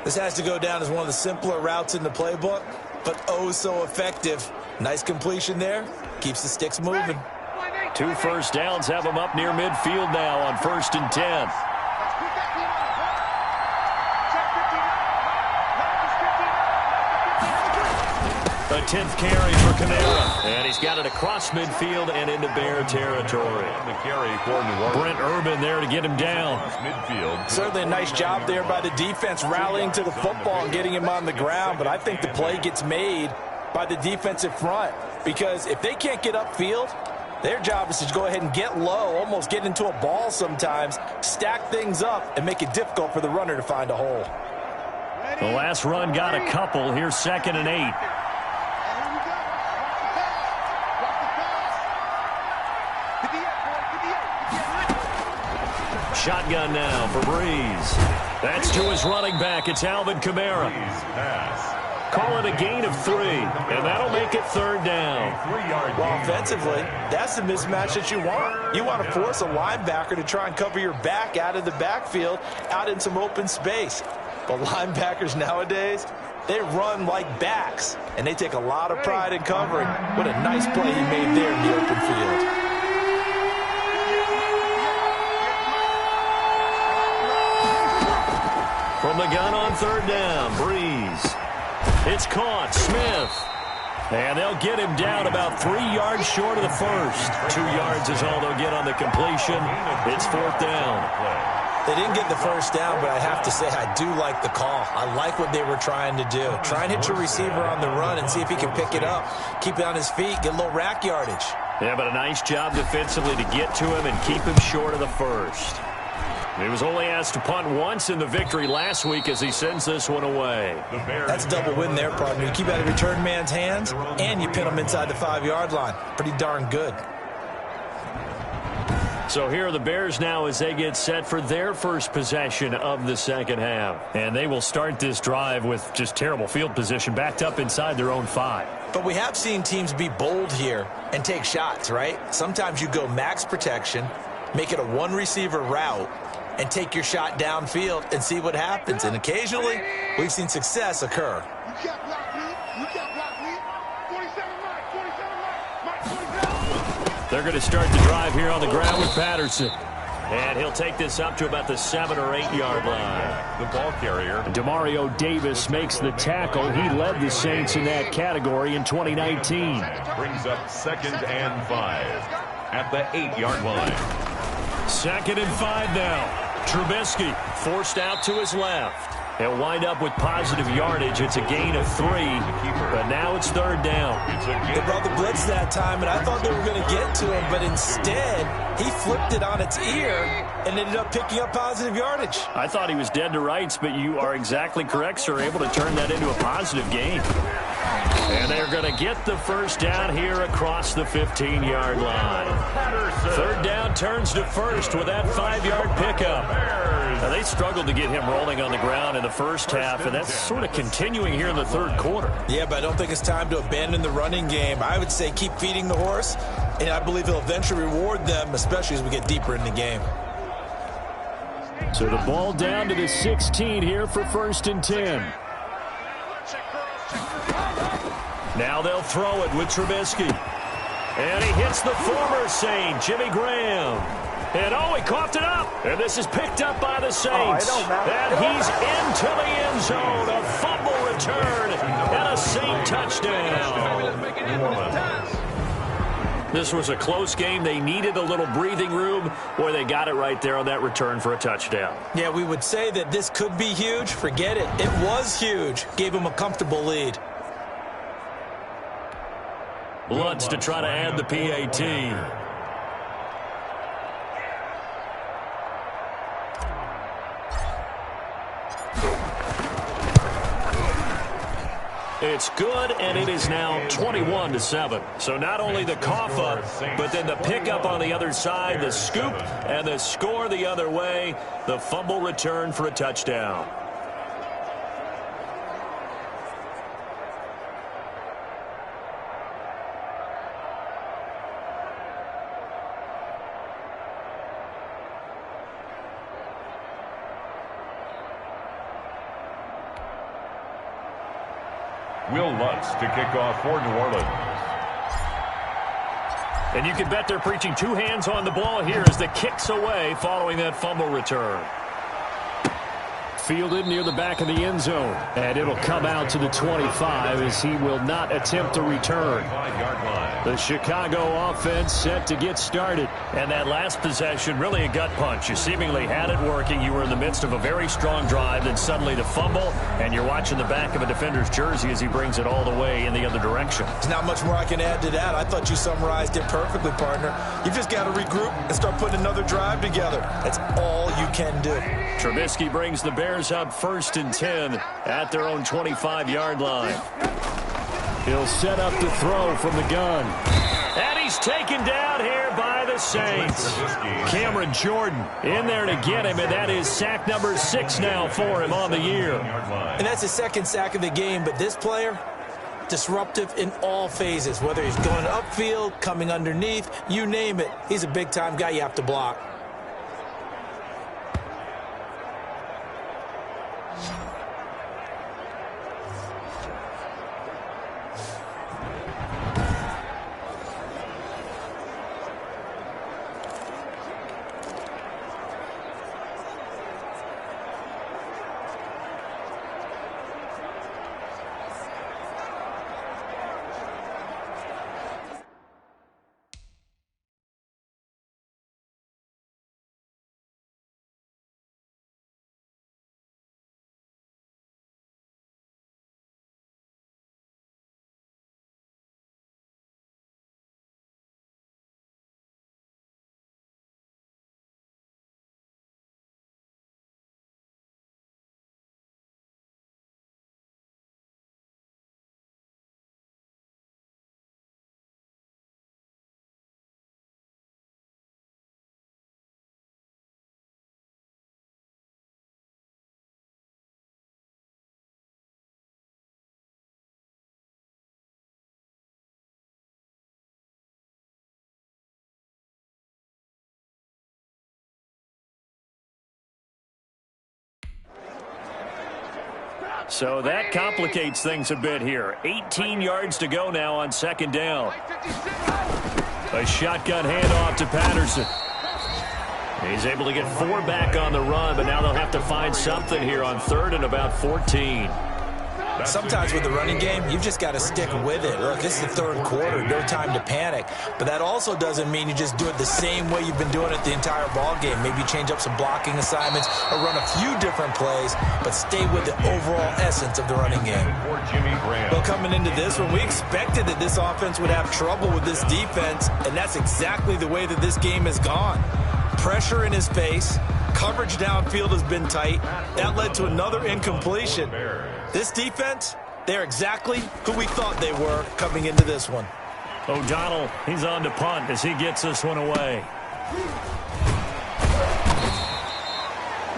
This has to go down as one of the simpler routes in the playbook, but oh so effective. Nice completion there. Keeps the sticks moving. 2 first downs have him up near midfield now on 1st and 10. A 10th carry for Kamara. And he's got it across midfield and into Bear territory. The carry for New Orleans. Brent Urban there to get him down. Midfield. Certainly a nice job there by the defense rallying to the football and getting him on the ground, but I think the play gets made by the defensive front, because if they can't get upfield, their job is to go ahead and get low, almost get into a ball sometimes, stack things up, and make it difficult for the runner to find a hole. The last run got a couple. Here's 2nd and 8. Shotgun now for Breeze. That's to his running back. It's Alvin Kamara. Call it a gain of 3, and that'll make it third down. Well, offensively, that's the mismatch that you want. You want to force a linebacker to try and cover your back out of the backfield, out in some open space. But linebackers nowadays, they run like backs, and they take a lot of pride in covering. What a nice play he made there in the open field. From the gun on third down, Breeze. It's caught, Smith. And they'll get him down about 3 yards short of the first. 2 yards is all they'll get on the completion. It's 4th down. They didn't get the first down, but I have to say I do like the call. I like what they were trying to do. Try and hit your receiver on the run and see if he can pick it up. Keep it on his feet, get a little rack yardage. Yeah, but a nice job defensively to get to him and keep him short of the first. He was only asked to punt once in the victory last week as he sends this one away. That's a double win there, partner. You keep out of return man's hands, and you pin him inside the 5-yard line. Pretty darn good. So here are the Bears now as they get set for their first possession of the second half. And they will start this drive with just terrible field position, backed up inside their own 5. But we have seen teams be bold here and take shots, right? Sometimes you go max protection, make it a one-receiver route, and take your shot downfield and see what happens. And occasionally, we've seen success occur. You can't block me. You can't block me. 47 right. 47 right. Mike, 47. They're going to start the drive here on the ground with Patterson. And he'll take this up to about the 7 or 8 yard line. The ball carrier. Demario Davis makes the tackle. He led the Saints in that category in 2019. Brings up 2nd and 5 at the 8-yard line. 2nd and 5 now. Trubisky forced out to his left. He'll wind up with positive yardage. It's a gain of 3, but now it's 3rd down. They brought the blitz that time, and I thought they were going to get to him, but instead, he flipped it on its ear and ended up picking up positive yardage. I thought he was dead to rights, but you are exactly correct, sir. Able to turn that into a positive gain. And they're going to get the first down here across the 15-yard line. 3rd down turns to 1st with that 5-yard pickup. Now, they struggled to get him rolling on the ground in the first half, and that's sort of continuing here in the 3rd quarter. Yeah, but I don't think it's time to abandon the running game. I would say keep feeding the horse, and I believe he'll eventually reward them, especially as we get deeper in the game. So the ball down to the 16 here for 1st and 10. Now they'll throw it with Trubisky. And he hits the former Saint, Jimmy Graham. And he coughed it up. And this is picked up by the Saints. And he's into the end zone. A fumble return and a Saint touchdown. This was a close game. They needed a little breathing room. Boy, they got it right there on that return for a touchdown. Yeah, we would say that this could be huge. Forget it. It was huge. Gave him a comfortable lead. Lutz to try to add the PAT. It's good, and it is now 21-7. So not only the cough up, but then the pickup on the other side, the scoop, and the score the other way. The fumble return for a touchdown. Will Lutz to kick off for New Orleans. And you can bet they're preaching 2 hands on the ball here as the kick's away following that fumble return. Fielded near the back of the end zone. And it'll come out to the 25 as he will not attempt to return. 5-yard line. The Chicago offense set to get started. And that last possession, really a gut punch. You seemingly had it working. You were in the midst of a very strong drive, then suddenly the fumble, and you're watching the back of a defender's jersey as he brings it all the way in the other direction. There's not much more I can add to that. I thought you summarized it perfectly, partner. You've just got to regroup and start putting another drive together. That's all you can do. Trubisky brings the Bears up 1st and 10 at their own 25-yard line. He'll set up the throw from the gun. And he's taken down here by the Saints. Cameron Jordan in there to get him, and that is sack number 6 now for him on the year. And that's his 2nd sack of the game, but this player, disruptive in all phases, whether he's going upfield, coming underneath, you name it. He's a big-time guy you have to block. So that complicates things a bit here. 18 yards to go now on second down. A shotgun handoff to Patterson. He's able to get 4 back on the run, but now they'll have to find something here on third and about 14. Sometimes with the running game, you've just got to stick with it. Look, this is the third quarter, no time to panic. But that also doesn't mean you just do it the same way you've been doing it the entire ball game. Maybe change up some blocking assignments or run a few different plays, but stay with the overall essence of the running game. Well, coming into this one, we expected that this offense would have trouble with this defense, and that's exactly the way that this game has gone. Pressure in his face. Coverage downfield has been tight. That led to another incompletion. This defense, they're exactly who we thought they were coming into this one. O'Donnell, he's on to punt as he gets this one away.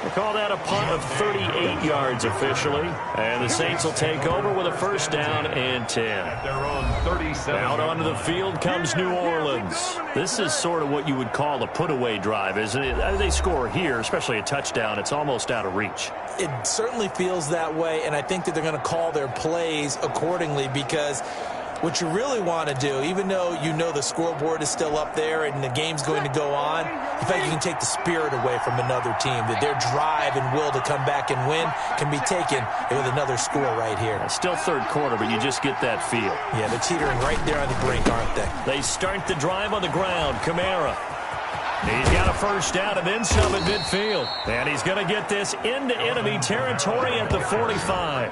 They call that a punt of 38 yards officially. And the Saints will take over with a first down and 10. Out onto the field comes New Orleans. This is sort of what you would call a put-away drive, isn't it? As they score here, especially a touchdown, it's almost out of reach. It certainly feels that way, and I think that they're going to call their plays accordingly, because what you really want to do, even though you know the scoreboard is still up there and the game's going to go on, in fact, you can take the spirit away from another team, that their drive and will to come back and win can be taken with another score right here. Still third quarter, but you just get that feel. Yeah, they're teetering right there on the brink, aren't they? They start the drive on the ground. Kamara. He's got a first down and then some at midfield. And he's going to get this into enemy territory at the 45.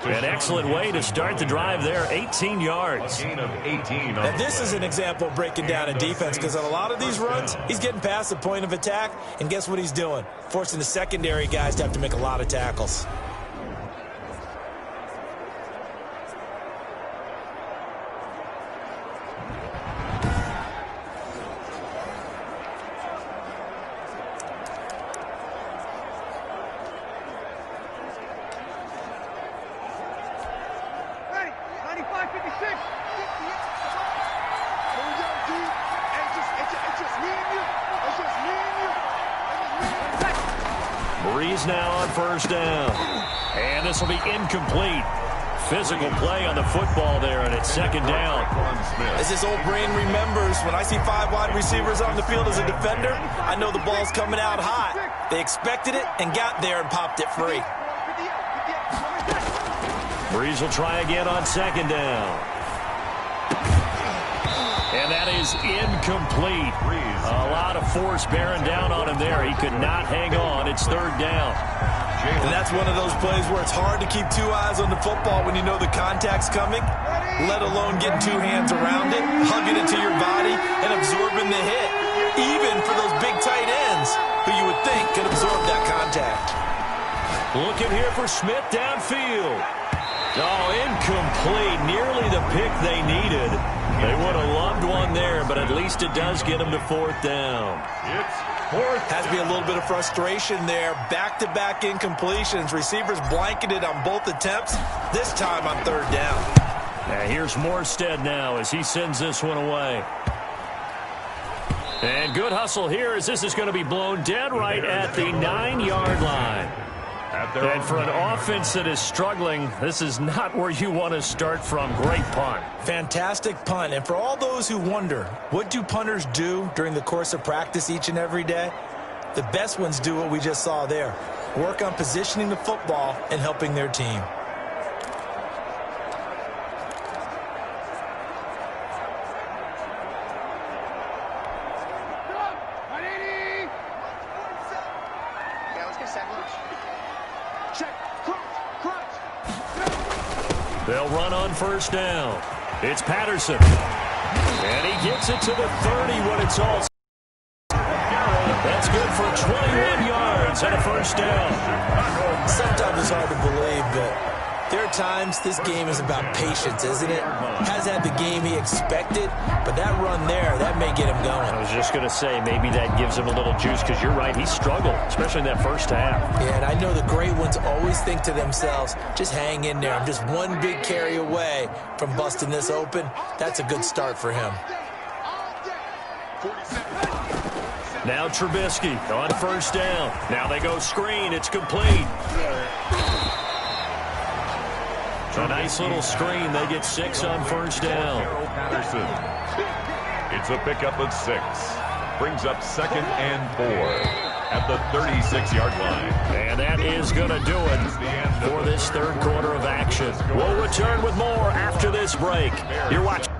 An excellent way to start the drive there, 18 yards. Now, this is an example of breaking down a defense, because on a lot of these runs, he's getting past the point of attack, and guess what he's doing? Forcing the secondary guys to have to make a lot of tackles. Breeze now on first down. And this will be incomplete. Physical play on the football there, and it's second down. As his old brain remembers, when I see 5 wide receivers on the field as a defender, I know the ball's coming out hot. They expected it and got there and popped it free. Breeze will try again on second down. And that is incomplete. A lot of force bearing down on him there. He could not hang on. It's third down. And that's one of those plays where it's hard to keep 2 eyes on the football when you know the contact's coming, let alone getting 2 hands around it, hugging it to your body, and absorbing the hit, even for those big tight ends who you would think could absorb that contact. Looking here for Smith downfield. Oh, incomplete. Nearly the pick they needed. They would have loved one there, but at least it does get them to fourth down. It's fourth. Has to be a little bit of frustration there. Back-to-back incompletions. Receivers blanketed on both attempts, this time on third down. Now here's Morstead now as he sends this one away. And good hustle here as this is going to be blown dead right at the 9-yard line. And for an offense that is struggling, this is not where you want to start from. Great punt. Fantastic punt. And for all those who wonder, what do punters do during the course of practice each and every day? The best ones do what we just saw there. Work on positioning the football and helping their team. They'll run on first down. It's Patterson. And he gets it to the 30 when it's all. That's good for 21 yards and a first down. Sometimes it's hard to believe, but there are times this game is about patience, isn't it? Hasn't had the game he expected, but that run there, that may get him going. I was just going to say, maybe that gives him a little juice, because you're right, he struggled, especially in that first half. Yeah, and I know the great ones always think to themselves, just hang in there. I'm just one big carry away from busting this open. That's a good start for him. Now Trubisky on first down. Now they go screen. It's complete. A nice little screen. They get 6 on first down. Patterson. It's a pickup of 6. Brings up 2nd and 4 at the 36-yard line. And that is going to do it for this third quarter of action. We'll return with more after this break. You're watching.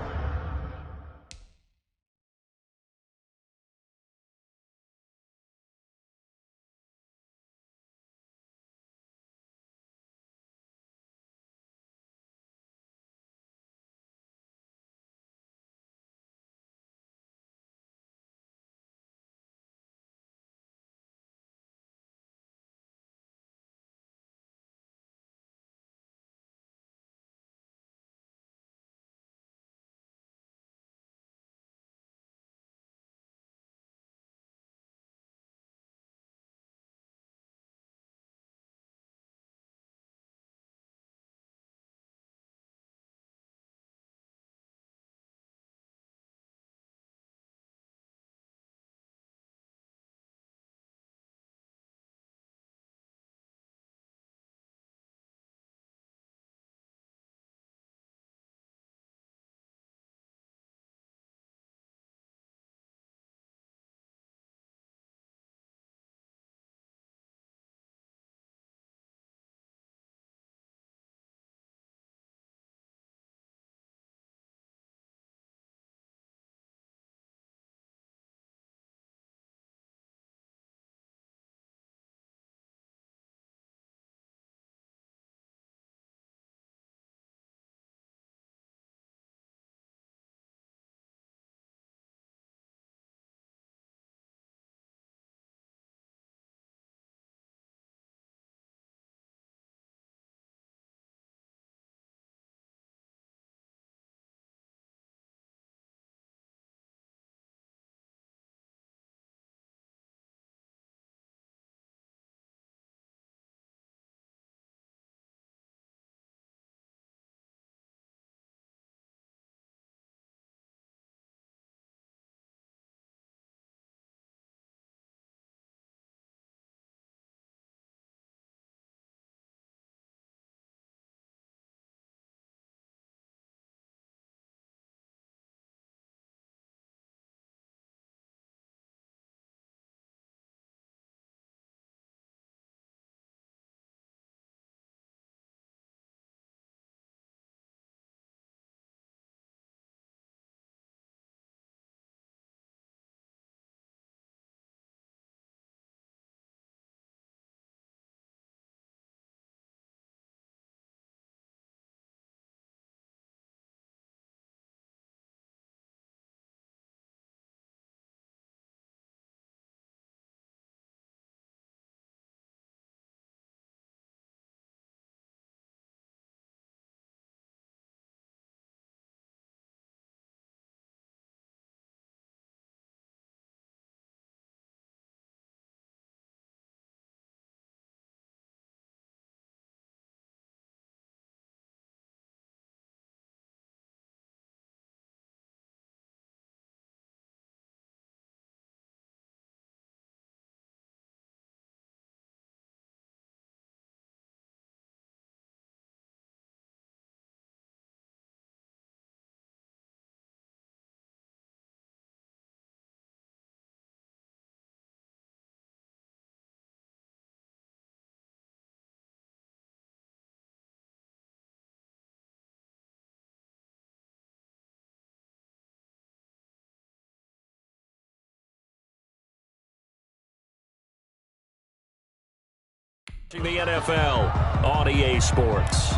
The NFL on EA Sports.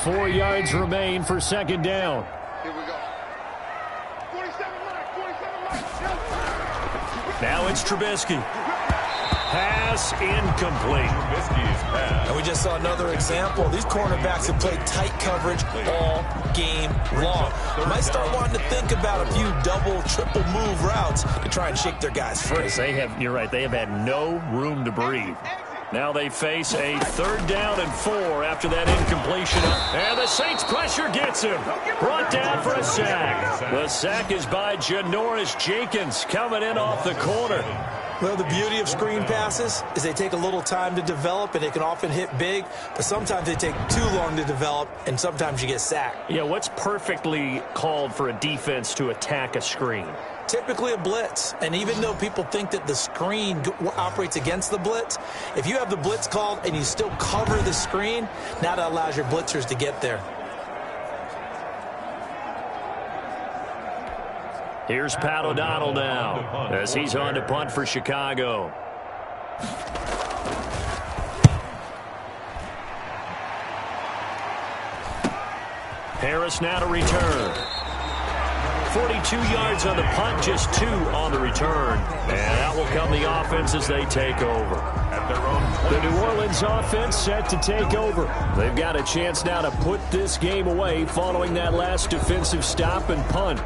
4 yards remain for second down. Here we go. 47 right. Now it's Trubisky. Pass incomplete. Trubisky's pass. And we just saw another example. These cornerbacks have played tight coverage all game long. You might start wanting to think about a few double, triple move routes to try and shake their guys free. You're right, they have had no room to breathe. Now they face a 3rd down and 4 after that incompletion. And the Saints pressure gets him. Brought down for a sack. The sack is by Janoris Jenkins coming in off the corner. Well, the beauty of screen passes is they take a little time to develop, and they can often hit big, but sometimes they take too long to develop, and sometimes you get sacked. Yeah, what's perfectly called for a defense to attack a screen? Typically a blitz, and even though people think that the screen operates against the blitz, if you have the blitz called and you still cover the screen, now that allows your blitzers to get there. Here's Pat O'Donnell now as he's on to punt for Chicago. Harris now to return. 42 yards on the punt, just 2 on the return. And out will come the offense as they take over. The New Orleans offense set to take over. They've got a chance now to put this game away following that last defensive stop and punt.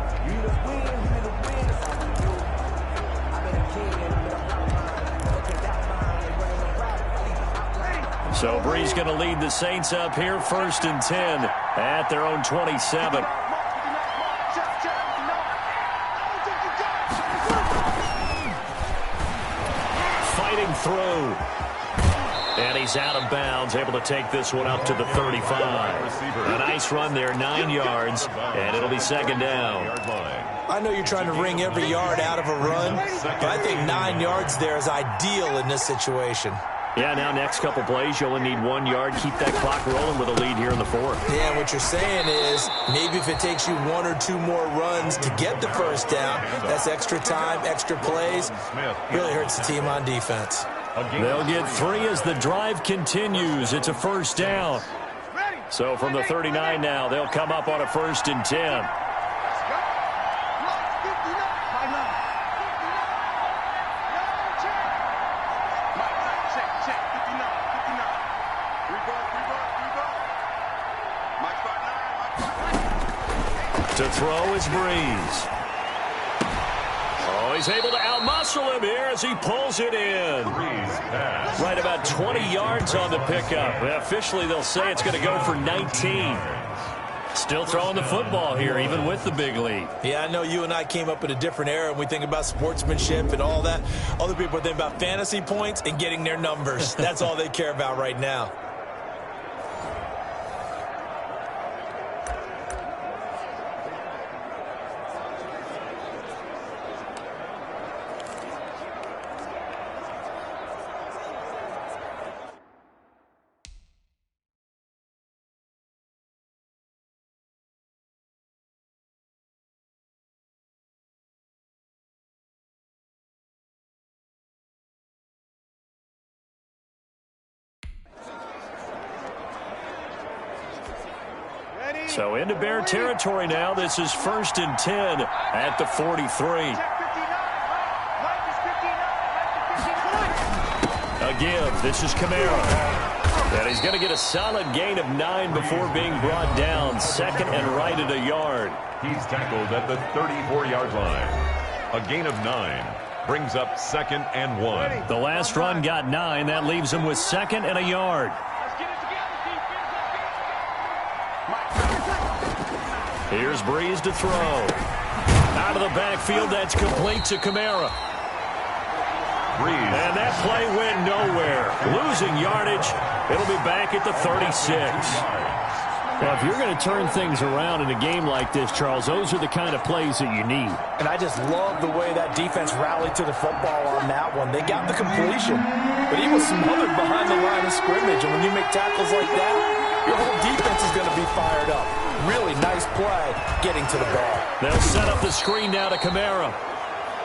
So Brees going to lead the Saints up here, 1st and 10 at their own 27. Fighting through. And he's out of bounds, able to take this one up to the 35. A nice run there, 9 yards, and it'll be 2nd down. I know you're trying to wring every yard out of a run, but I think 9 yards there is ideal in this situation. Yeah, now next couple plays, you only need 1 yard. Keep that clock rolling with a lead here in the 4th. Yeah, what you're saying is maybe if it takes you 1 or 2 more runs to get the 1st down, that's extra time, extra plays. Really hurts the team on defense. They'll get 3 as the drive continues. It's a 1st down. So from the 39 now, they'll come up on a 1st and 10. To throw is Brees. Oh, he's able to outmuscle him here as he pulls it in. Right about 20 yards on the pickup. Officially, they'll say it's going to go for 19. Still throwing the football here, even with the big lead. Yeah, I know you and I came up in a different era, and we think about sportsmanship and all that. Other people think about fantasy points and getting their numbers. That's all they care about right now. So into Bear territory now. This is 1st and 10 at the 43. A give. This is Kamara. And he's going to get a solid gain of 9 before being brought down. 2nd and right at a yard. He's tackled at the 34-yard line. A gain of 9 brings up 2nd and 1. The last run got 9. That leaves him with 2nd and a yard. Here's Brees to throw. Out of the backfield, that's complete to Kamara. Brees. And that play went nowhere. Losing yardage. It'll be back at the 36. Well, if you're going to turn things around in a game like this, Charles, those are the kind of plays that you need. And I just love the way that defense rallied to the football on that one. They got the completion, but he was smothered behind the line of scrimmage. And when you make tackles like that, your whole defense is going to be fired up. Really nice play getting to the ball. They'll set up the screen now to Kamara.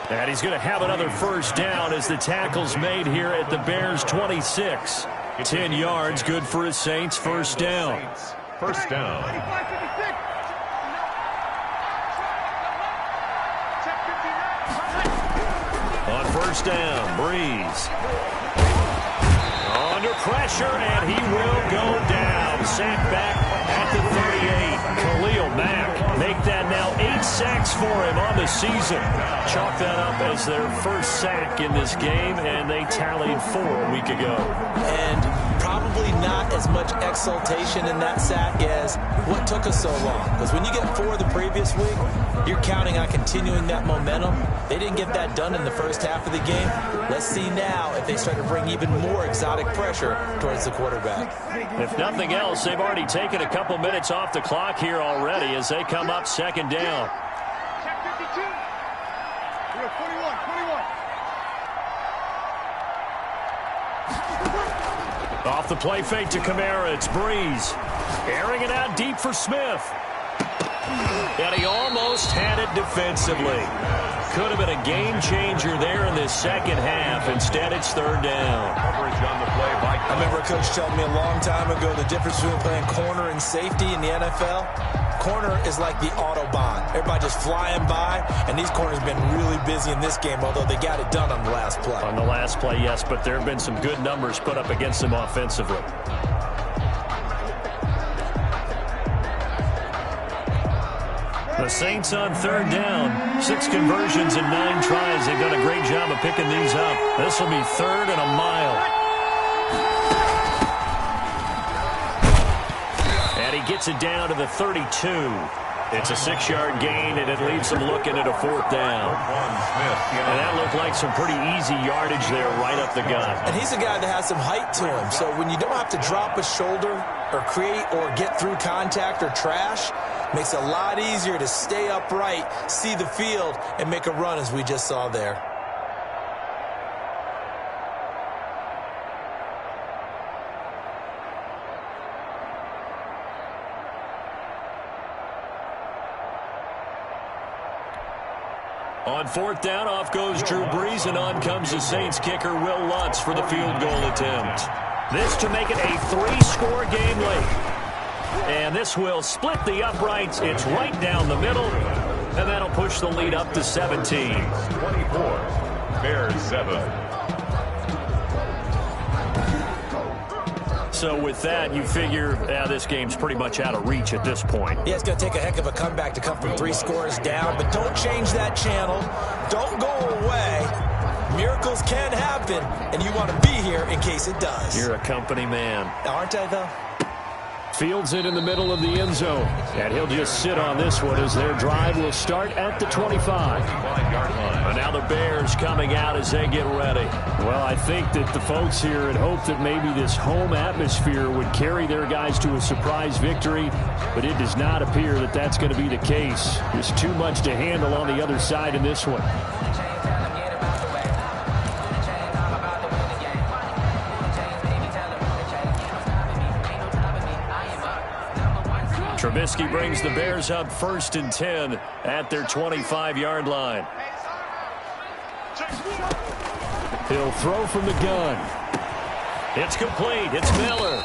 And he's going to have another 1st down as the tackle's made here at the Bears' 26. 10 yards, good for his Saints. 1st down. 1st down. On 1st down, Brees. Under pressure, and he will go down. Sacked back at the 38. Khalil Mack make that now 8 sacks for him on the season. Chalk that up as their 1st sack in this game, and they tallied 4 a week ago. And probably not as much exultation in that sack as what took us so long. Because when you get 4 the previous week, you're counting on continuing that momentum. They didn't get that done in the first half of the game. Let's see now if they start to bring even more exotic pressure towards the quarterback. If nothing else, they've already taken a couple minutes off the clock here already as they come up second down. Check 52. We have 41. Off the play fake to Kamara, it's Breeze. Airing it out deep for Smith. And he almost had it defensively. Could have been a game changer there in this second half. Instead, it's third down. I remember a coach telling me a long time ago the difference between playing corner and safety in the NFL. Corner is like the Autobahn. Everybody just flying by, and these corners have been really busy in this game, although they got it done on the last play. On the last play, yes, but there have been some good numbers put up against them offensively. The Saints on third down. 6 conversions in 9 tries. They've done a great job of picking these up. This will be third and a mile. And he gets it down to the 32. It's a 6-yard gain, and it leaves them looking at a fourth down. And that looked like some pretty easy yardage there right up the gut. And he's a guy that has some height to him. So when you don't have to drop a shoulder or create or get through contact or trash, makes it a lot easier to stay upright, see the field, and make a run as we just saw there. On fourth down, off goes Drew Brees, and on comes the Saints kicker, Will Lutz, for the field goal attempt. This to make it a 3-score game late. And this will split the uprights. It's right down the middle, and that'll push the lead up to 17. 24, Bears 7. So with that, you figure this game's pretty much out of reach at this point. Yeah, it's going to take a heck of a comeback to come from 3 scores down, but don't change that channel. Don't go away. Miracles can happen, and you want to be here in case it does. You're a company man. Aren't I, though? Fields it in the middle of the end zone. And he'll just sit on this one as their drive will start at the 25. And now the Bears coming out as they get ready. Well, I think that the folks here had hoped that maybe this home atmosphere would carry their guys to a surprise victory, but it does not appear that that's going to be the case. There's too much to handle on the other side in this one. Trubisky brings the Bears up 1st and 10 at their 25-yard line. He'll throw from the gun. It's complete. It's Miller.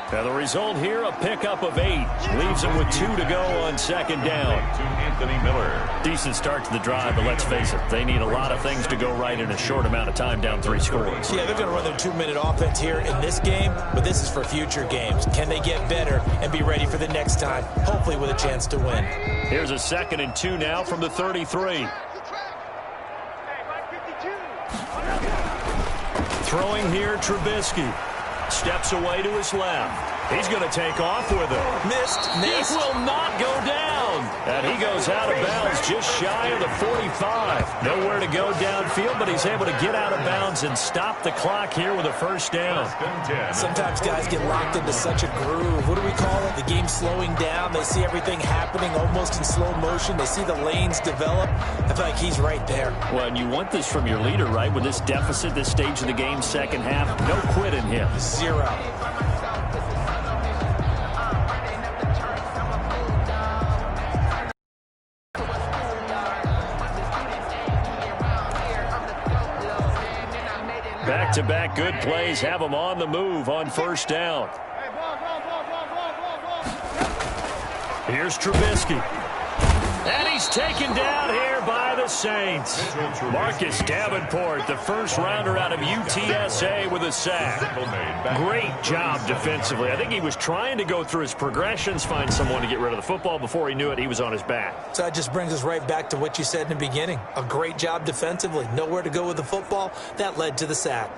And the result here, a pickup of 8. Leaves him with 2 to go on second down. To Anthony Miller. Decent start to the drive, but let's face it, they need a lot of things to go right in a short amount of time, down 3 scores. Yeah, they're going to run their 2-minute offense here in this game, but this is for future games. Can they get better and be ready for the next time, hopefully with a chance to win? Here's a 2nd and 2 now from the 33. Throwing here, Trubisky. Steps away to his left. He's going to take off with it. Missed. He will not go down. And he goes out of bounds just shy of the 45. Nowhere to go downfield, but he's able to get out of bounds and stop the clock here with a first down. Sometimes guys get locked into such a groove. What do we call it? The game's slowing down. They see everything happening almost in slow motion. They see the lanes develop. I feel like he's right there. Well, and you want this from your leader, right? With this deficit, this stage of the game, second half, no quit in him. 0. Back-to-back good plays have them on the move on first down. Here's Trubisky. And he's taken down here by the Saints. Marcus Davenport, the first rounder out of UTSA, with a sack. Great job defensively. I think he was trying to go through his progressions, find someone to get rid of the football. Before he knew it, he was on his back. So that just brings us right back to what you said in the beginning. A great job defensively. Nowhere to go with the football. That led to the sack.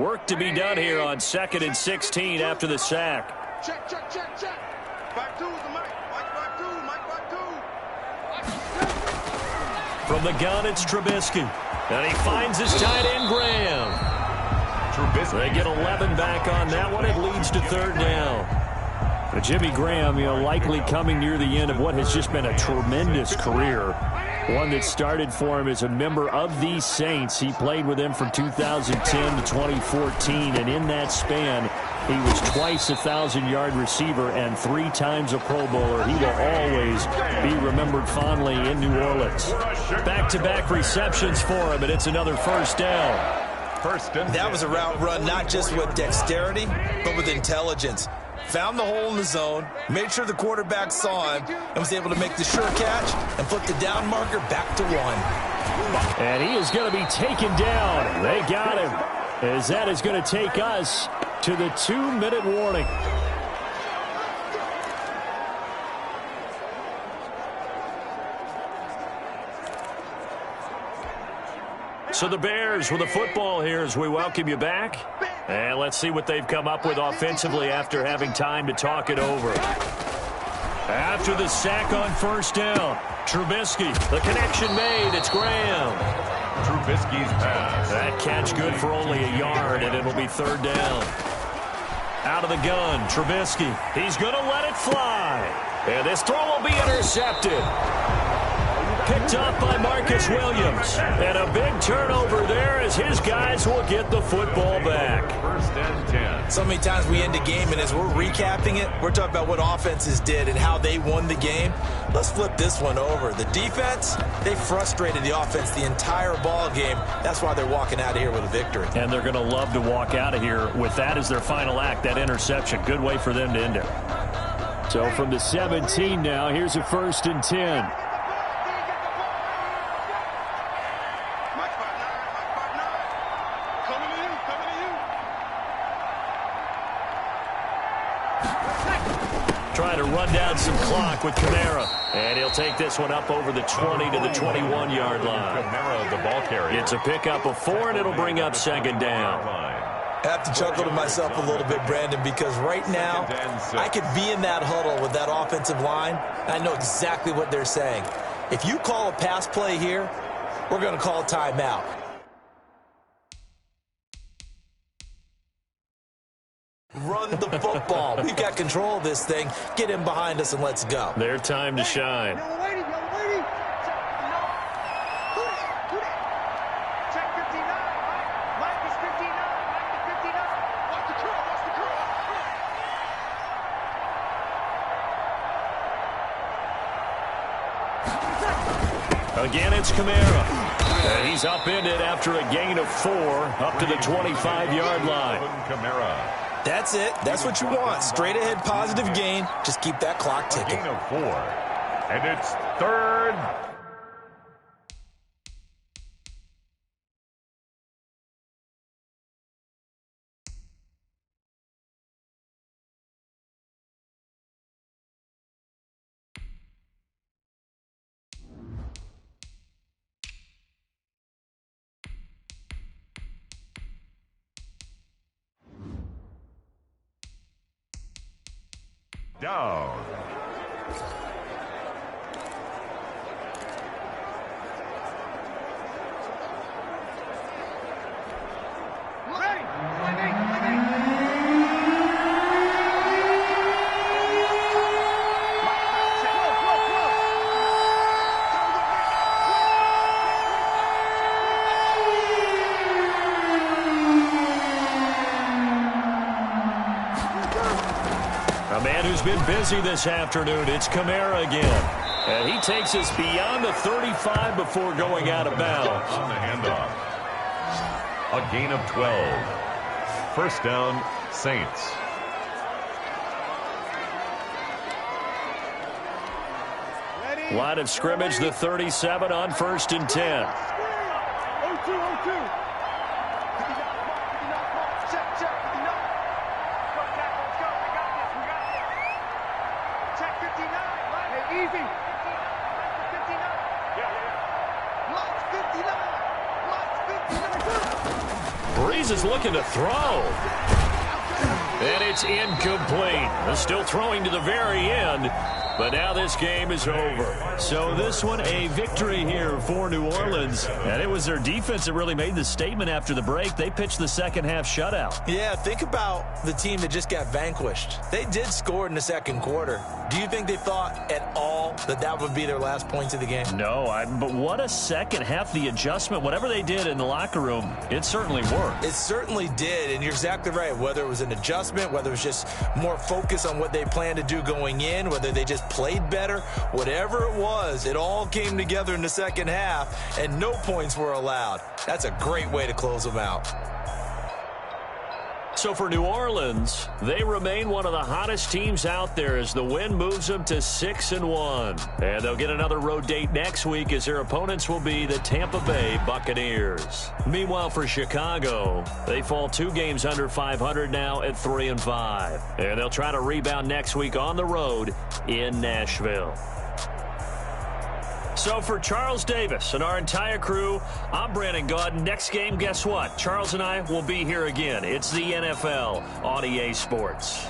Work to be done here on 2nd and 16 after the sack. Check. Back two is the Mike. Mike back two. From the gun, it's Trubisky. And he finds his tight end, Graham. They get 11 back on that one. It leads to 3rd down. Jimmy Graham, likely coming near the end of what has just been a tremendous career. One that started for him as a member of these Saints. He played with them from 2010 to 2014, and in that span, he was twice a 1,000-yard receiver and 3 times a Pro Bowler. He will always be remembered fondly in New Orleans. Back-to-back receptions for him, and it's another 1st down. That was a route run not just with dexterity, but with intelligence. Found the hole in the zone, made sure the quarterback saw him, and was able to make the sure catch and flip the down marker back to 1. And he is going to be taken down. They got him, as that is going to take us to the 2-minute warning. So the Bears with the football here as we welcome you back. And let's see what they've come up with offensively after having time to talk it over. After the sack on 1st down, Trubisky, the connection made, it's Graham. Trubisky's pass. That catch good for only a yard, and it'll be 3rd down. Out of the gun, Trubisky, he's going to let it fly. And this throw will be intercepted. Picked off by Marcus Williams. And a big turnover there as his guys will get the football back. 1st and 10. So many times we end a game, and as we're recapping it, we're talking about what offenses did and how they won the game. Let's flip this one over. The defense, they frustrated the offense the entire ball game. That's why they're walking out of here with a victory. And they're going to love to walk out of here with that as their final act, that interception. Good way for them to end it. So from the 17 now, here's a 1st and 10. Trying to run down some clock with Kamara. And he'll take this one up over the 20 to the 21-yard line. Kamara, the ball carrier. It's a pickup of 4, and it'll bring up 2nd down. I have to chuckle to myself a little bit, Brandon, because right now I could be in that huddle with that offensive line, and I know exactly what they're saying. If you call a pass play here, we're going to call a timeout. Run the football. We've got control of this thing. Get him behind us and let's go. Their time to shine. Young lady. Check 59. Mike is 59. Mike is 59. Watch the curl. Again, it's Kamara. And he's upended after a gain of 4 up to the 25-yard line. Kamara. That's it. That's what you want. Straight ahead positive gain. Just keep that clock ticking. Gain of 4. And it's 3rd. Down. A man who's been busy this afternoon, it's Kamara again. And he takes us beyond the 35 before going out of bounds. On the handoff. A gain of 12. 1st down, Saints. Line of scrimmage, the 37 on 1st and 10. 0-2. Breeze is looking to throw. And it's incomplete. Still throwing to the very end. But now this game is over. So this one, a victory here for New Orleans. And it was their defense that really made the statement after the break. They pitched the second half shutout. Yeah, think about the team that just got vanquished. They did score in the second quarter. Do you think they thought at all that that would be their last points of the game? No, but what a second half. The adjustment, whatever they did in the locker room, it certainly worked. It certainly did, and you're exactly right. Whether it was an adjustment, whether it was just more focus on what they planned to do going in, whether they just played better, whatever it was, it all came together in the second half, and no points were allowed. That's a great way to close them out. So for New Orleans, they remain one of the hottest teams out there as the win moves them to 6-1. And they'll get another road date next week as their opponents will be the Tampa Bay Buccaneers. Meanwhile, for Chicago, they fall 2 games under 500 now at 3-5. And they'll try to rebound next week on the road in Nashville. So for Charles Davis and our entire crew, I'm Brandon Gaudin. Next game, guess what? Charles and I will be here again. It's the NFL on EA Sports.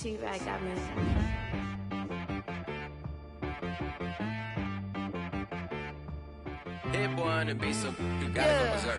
cheap act got me. Hit one and be so you gotta go berserk.